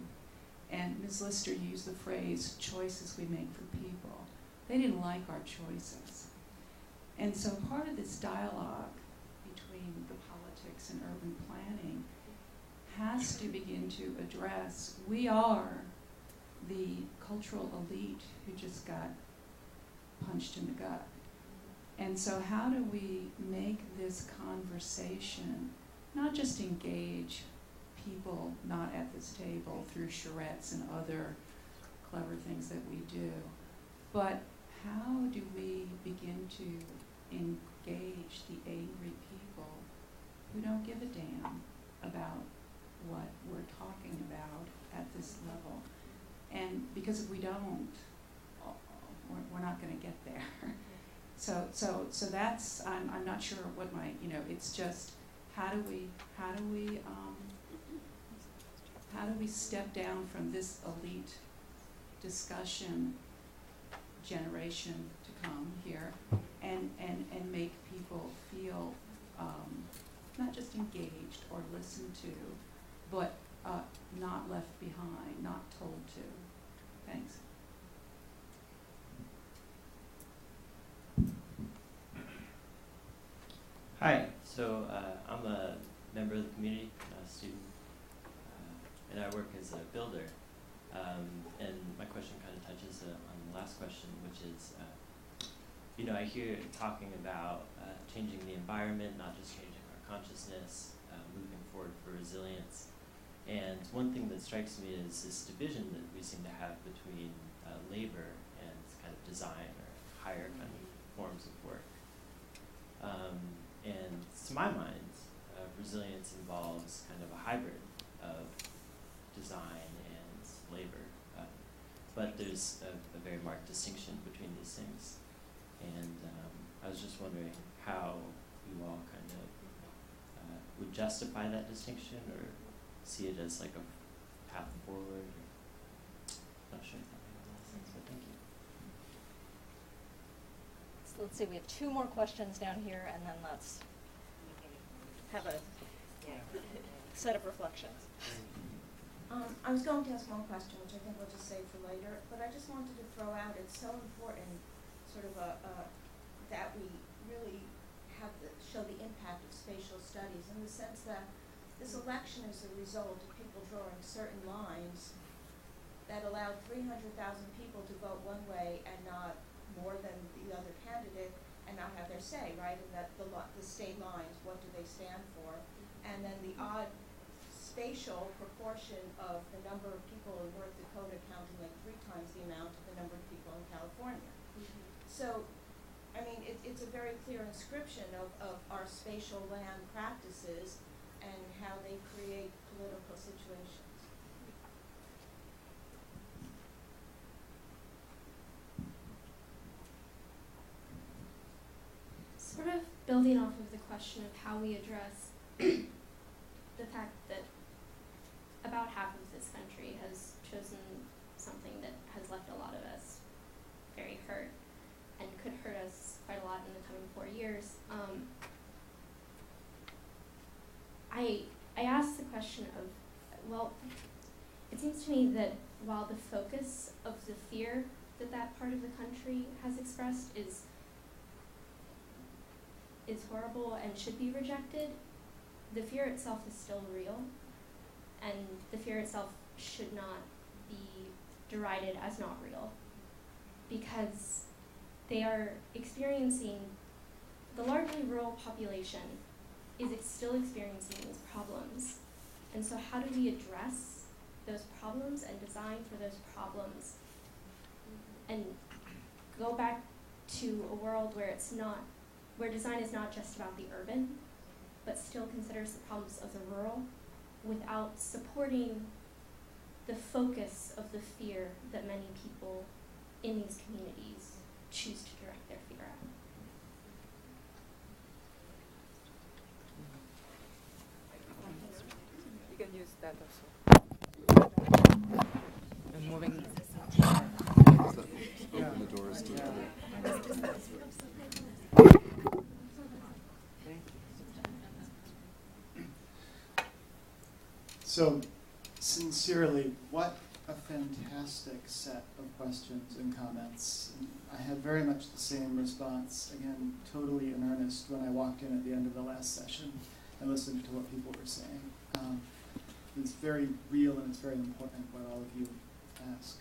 And Ms. Lister used the phrase, choices we make for people. They didn't like our choices. And so part of this dialogue between the politics and urban planning has to begin to address, we are the cultural elite who just got punched in the gut. And so how do we make this conversation not just engage people not at this table through charrettes and other clever things that we do, but how do we begin to engage the angry people who don't give a damn about what we're talking about at this level? And because if we don't, we're not going to get there. So that's, I'm not sure what my, it's just, how do we step down from this elite discussion generation to come here and make people feel not just engaged or listened to, but not left behind, not told to. Thanks. Hi, so I'm a member of the community, a student, and I work as a builder. And my question kind of touches on the last question, which is, I hear talking about changing the environment, not just changing our consciousness, moving forward for resilience. And one thing that strikes me is this division that we seem to have between labor and kind of design or higher kind of forms of work. And to my mind, resilience involves kind of a hybrid of design and labor. But there's a very marked distinction between these things. And I was just wondering how you all kind of would justify that distinction or see it as like a path forward. Not sure if that made a lot of sense, but thank you. So let's see, we have two more questions down here, and then let's have a set of reflections. I was going to ask one question, which I think we'll just save for later, but I just wanted to throw out, it's so important, sort of that we really show the impact of spatial studies in the sense that this election is a result of people drawing certain lines that allowed 300,000 people to vote one way and not more than the other candidate, and not have their say, right? And that the state lines, what do they stand for? And then the odd spatial proportion of the number of people in North Dakota counting like 3 times the amount of the number of people in California. So, I mean, it's a very clear inscription of our spatial land practices and how they create political situations. Sort of building off of the question of how we address the fact that about half of this country has chosen something that has left a lot of us very hurt and could hurt us quite a lot in the coming 4 years. I asked the question of, well, it seems to me that while the focus of the fear that that part of the country has expressed is horrible and should be rejected, the fear itself is still real, and the fear itself should not be derided as not real, because they are experiencing, the largely rural population is still experiencing these problems. And so how do we address those problems and design for those problems and go back to a world where it's not, where design is not just about the urban, but still considers the problems of the rural without supporting the focus of the fear that many people in these communities choose to direct their fear at. You can use that also. And moving. Open the doors to So, sincerely, what a fantastic set of questions and comments. And I had very much the same response, again, totally in earnest, when I walked in at the end of the last session and listened to what people were saying. It's very real and it's very important what all of you ask.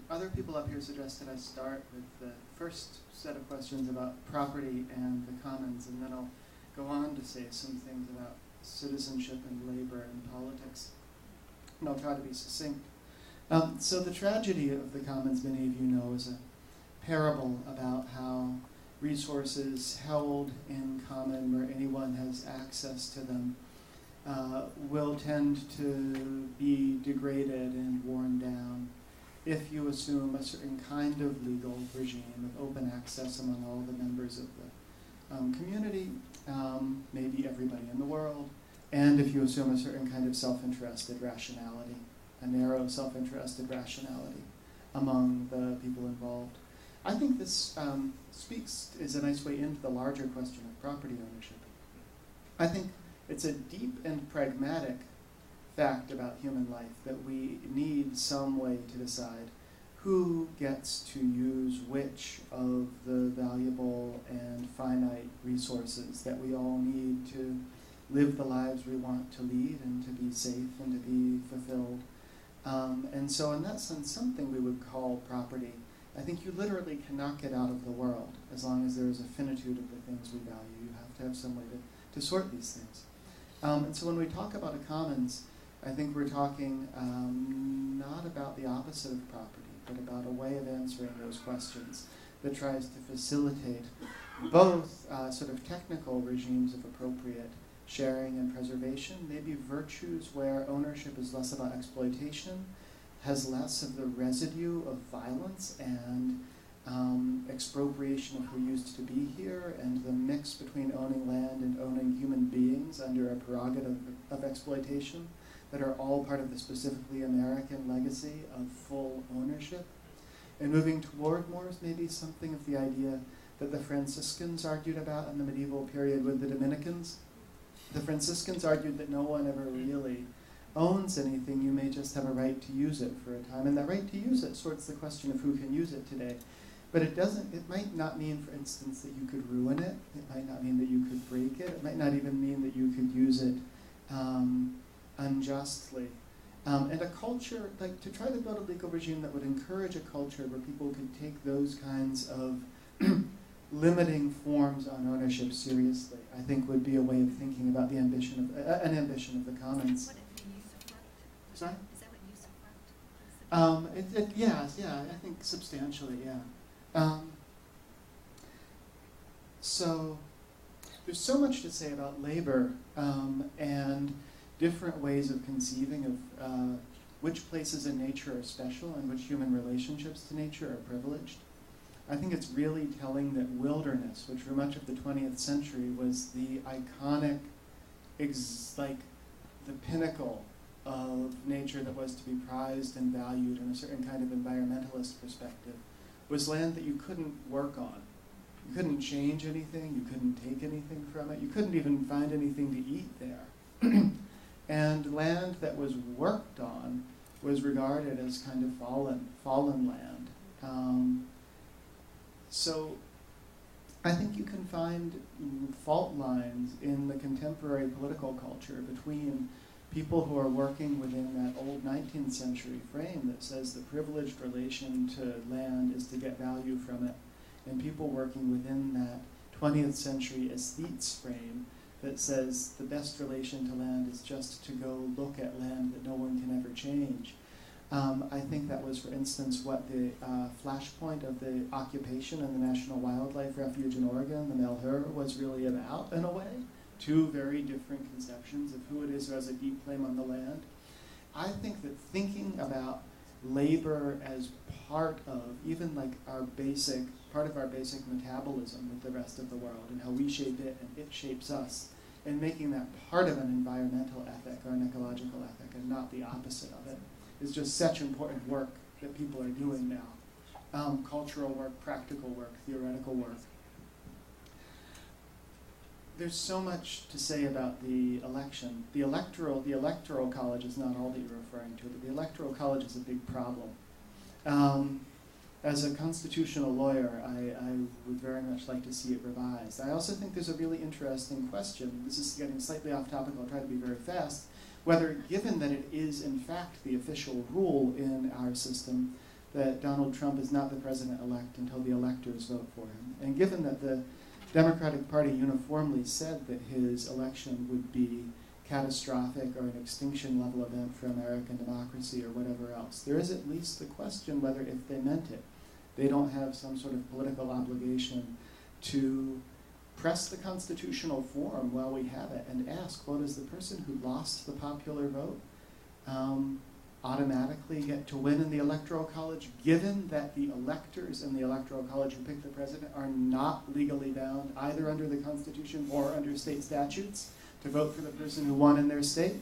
Other people up here suggested I start with the first set of questions about property and the commons, and then I'll go on to say some things about citizenship and labor and politics. And I'll try to be succinct. So the tragedy of the commons, many of you know, is a parable about how resources held in common where anyone has access to them will tend to be degraded and worn down if you assume a certain kind of legal regime of open access among all the members of the community, maybe everybody in the world, and if you assume a certain kind of self-interested rationality, a narrow self-interested rationality among the people involved. I think this is a nice way into the larger question of property ownership. I think it's a deep and pragmatic fact about human life that we need some way to decide who gets to use which of the valuable and finite resources that we all need to live the lives we want to lead and to be safe and to be fulfilled. And so in that sense, something we would call property, I think you literally cannot get out of the world as long as there is a finitude of the things we value. You have to have some way to sort these things. And so when we talk about a commons, I think we're talking not about the opposite of property, but about a way of answering those questions that tries to facilitate both sort of technical regimes of appropriate sharing and preservation, maybe virtues where ownership is less about exploitation, has less of the residue of violence and expropriation of who used to be here, and the mix between owning land and owning human beings under a prerogative of exploitation that are all part of the specifically American legacy of full ownership. And moving toward more is maybe something of the idea that the Franciscans argued about in the medieval period with the Dominicans. The Franciscans argued that no one ever really owns anything, you may just have a right to use it for a time. And that right to use it sorts the question of who can use it today. But it might not mean, for instance, that you could ruin it. It might not mean that you could break it. It might not even mean that you could use it unjustly. And a culture, like to try to build a legal regime that would encourage a culture where people could take those kinds of limiting forms on ownership seriously, I think would be a way of thinking about the ambition of, an ambition of the commons. What if you use a front? Sorry? Is that what use a front? Yeah, I think substantially, yeah. So there's so much to say about labor and different ways of conceiving of which places in nature are special and which human relationships to nature are privileged. I think it's really telling that wilderness, which for much of the 20th century was the iconic, like the pinnacle of nature that was to be prized and valued in a certain kind of environmentalist perspective, was land that you couldn't work on. You couldn't change anything, you couldn't take anything from it, you couldn't even find anything to eat there. And land that was worked on was regarded as kind of fallen land. So I think you can find fault lines in the contemporary political culture between people who are working within that old 19th century frame that says the privileged relation to land is to get value from it, and people working within that 20th century aesthetes frame that says the best relation to land is just to go look at land that no one can ever change. I think that was, for instance, what the flashpoint of the occupation in the National Wildlife Refuge in Oregon, the Malheur, was really about, in a way. Two very different conceptions of who it is who has a deep claim on the land. I think that thinking about labor as part of, even like part of our basic metabolism with the rest of the world and how we shape it and it shapes us, and making that part of an environmental ethic or an ecological ethic and not the opposite of it, is just such important work that people are doing now. Cultural work, practical work, theoretical work. There's so much to say about the election. The electoral college is not all that you're referring to, but the electoral college is a big problem. As a constitutional lawyer, I would very much like to see it revised. I also think there's a really interesting question. This is getting slightly off topic, I'll try to be very fast. Whether, given that it is in fact the official rule in our system that Donald Trump is not the president-elect until the electors vote for him, and given that the Democratic Party uniformly said that his election would be catastrophic or an extinction level event for American democracy or whatever else, there is at least the question whether, if they meant it, they don't have some sort of political obligation to press the constitutional form while we have it and ask, well, does the person who lost the popular vote automatically get to win in the Electoral College, given that the electors in the Electoral College who pick the president are not legally bound, either under the Constitution or under state statutes, to vote for the person who won in their state?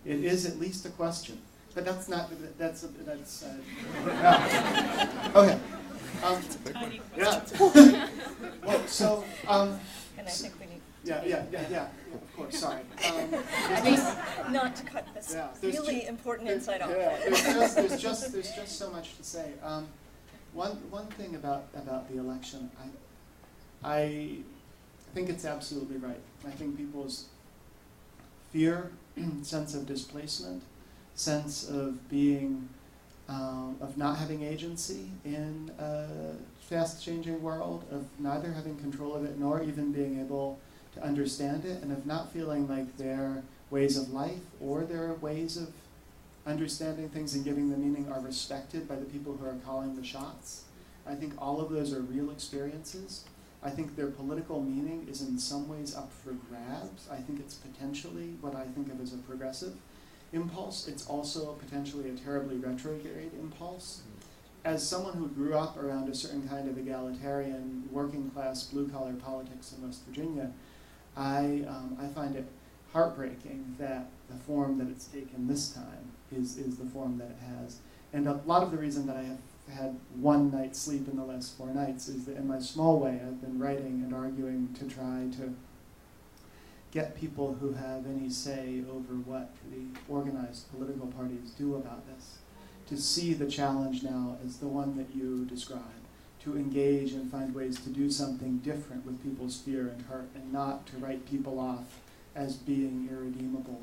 It is at least a question. But that's not, okay. Yeah. Well, so, and I think we need. Yeah, of course, sorry. I mean, not to cut this really important insight off. Yeah, there's just so much to say. One thing about the election, I think it's absolutely right. I think people's fear, sense of displacement, sense of being, of not having agency in a fast-changing world, of neither having control of it nor even being able to understand it, and of not feeling like their ways of life or their ways of understanding things and giving them meaning are respected by the people who are calling the shots. I think all of those are real experiences. I think their political meaning is in some ways up for grabs. I think it's potentially what I think of as a progressive impulse. It's also potentially a terribly retrograde impulse. As someone who grew up around a certain kind of egalitarian, working-class, blue-collar politics in West Virginia, I find it heartbreaking that the form that it's taken this time is the form that it has. And a lot of the reason that I have had one night's sleep in the last 4 nights is that in my small way I've been writing and arguing to try to get people who have any say over what the organized political parties do about this, to see the challenge now as the one that you describe, to engage and find ways to do something different with people's fear and hurt, and not to write people off as being irredeemable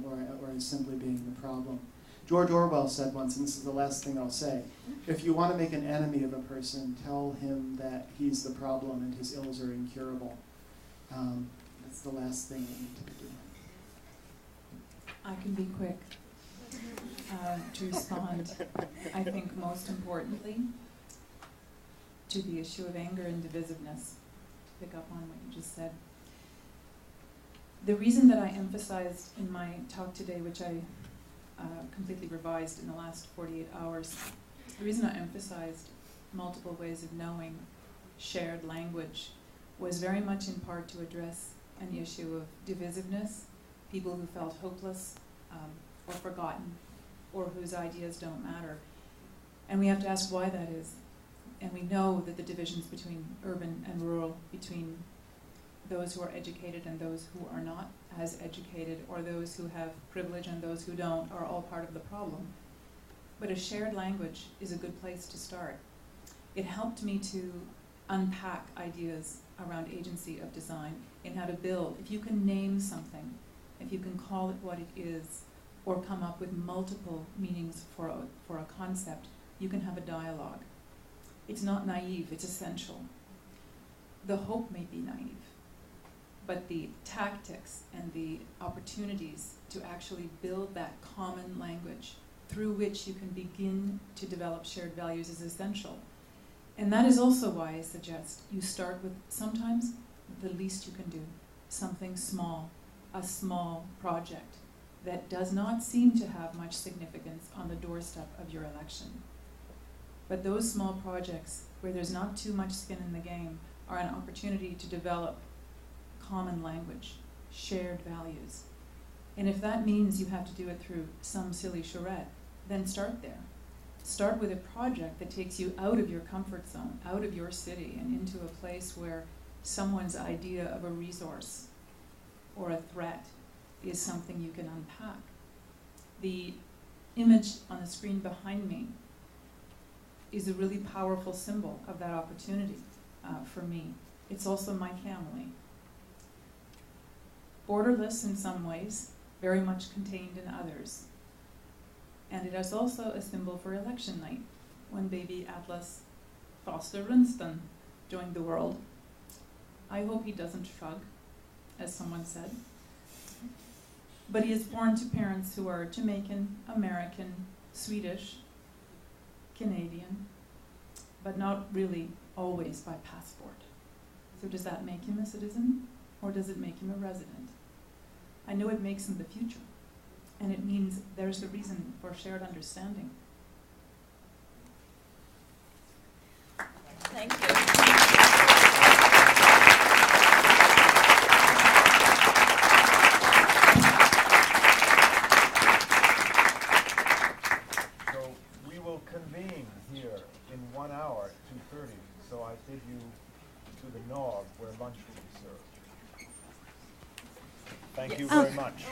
or as simply being the problem. George Orwell said once, and this is the last thing I'll say, if you want to make an enemy of a person, tell him that he's the problem and his ills are incurable. That's the last thing we need to be doing. I can be quick to respond. I think most importantly to the issue of anger and divisiveness. Pick up on what you just said. The reason that I emphasized in my talk today, which I completely revised in the last 48 hours, the reason I emphasized multiple ways of knowing, shared language, was very much in part to address an issue of divisiveness, people who felt hopeless or forgotten, or whose ideas don't matter. And we have to ask why that is. And we know that the divisions between urban and rural, between those who are educated and those who are not as educated, or those who have privilege and those who don't, are all part of the problem. But a shared language is a good place to start. It helped me to unpack ideas around agency of design and how to build. If you can name something, if you can call it what it is, or come up with multiple meanings for a concept, you can have a dialogue. It's not naive, it's essential. The hope may be naive, but the tactics and the opportunities to actually build that common language through which you can begin to develop shared values is essential. And that is also why I suggest you start with sometimes the least you can do, something small, a small project that does not seem to have much significance on the doorstep of your election. But those small projects where there's not too much skin in the game are an opportunity to develop common language, shared values. And if that means you have to do it through some silly charrette, then start there. Start with a project that takes you out of your comfort zone, out of your city, and into a place where someone's idea of a resource or a threat is something you can unpack. The image on the screen behind me is a really powerful symbol of that opportunity for me. It's also my family. Borderless in some ways, very much contained in others. And it is also a symbol for election night, when baby Atlas Foster Rinston joined the world. I hope he doesn't shrug, as someone said. But he is born to parents who are Jamaican, American, Swedish, Canadian, but not really always by passport. So does that make him a citizen, or does it make him a resident? I know it makes him the future, and it means there's a reason for shared understanding. Thank you. So we will convene here in 1 hour at 2:30. So I bid you to the Nog where lunch will be served. Thank you very much.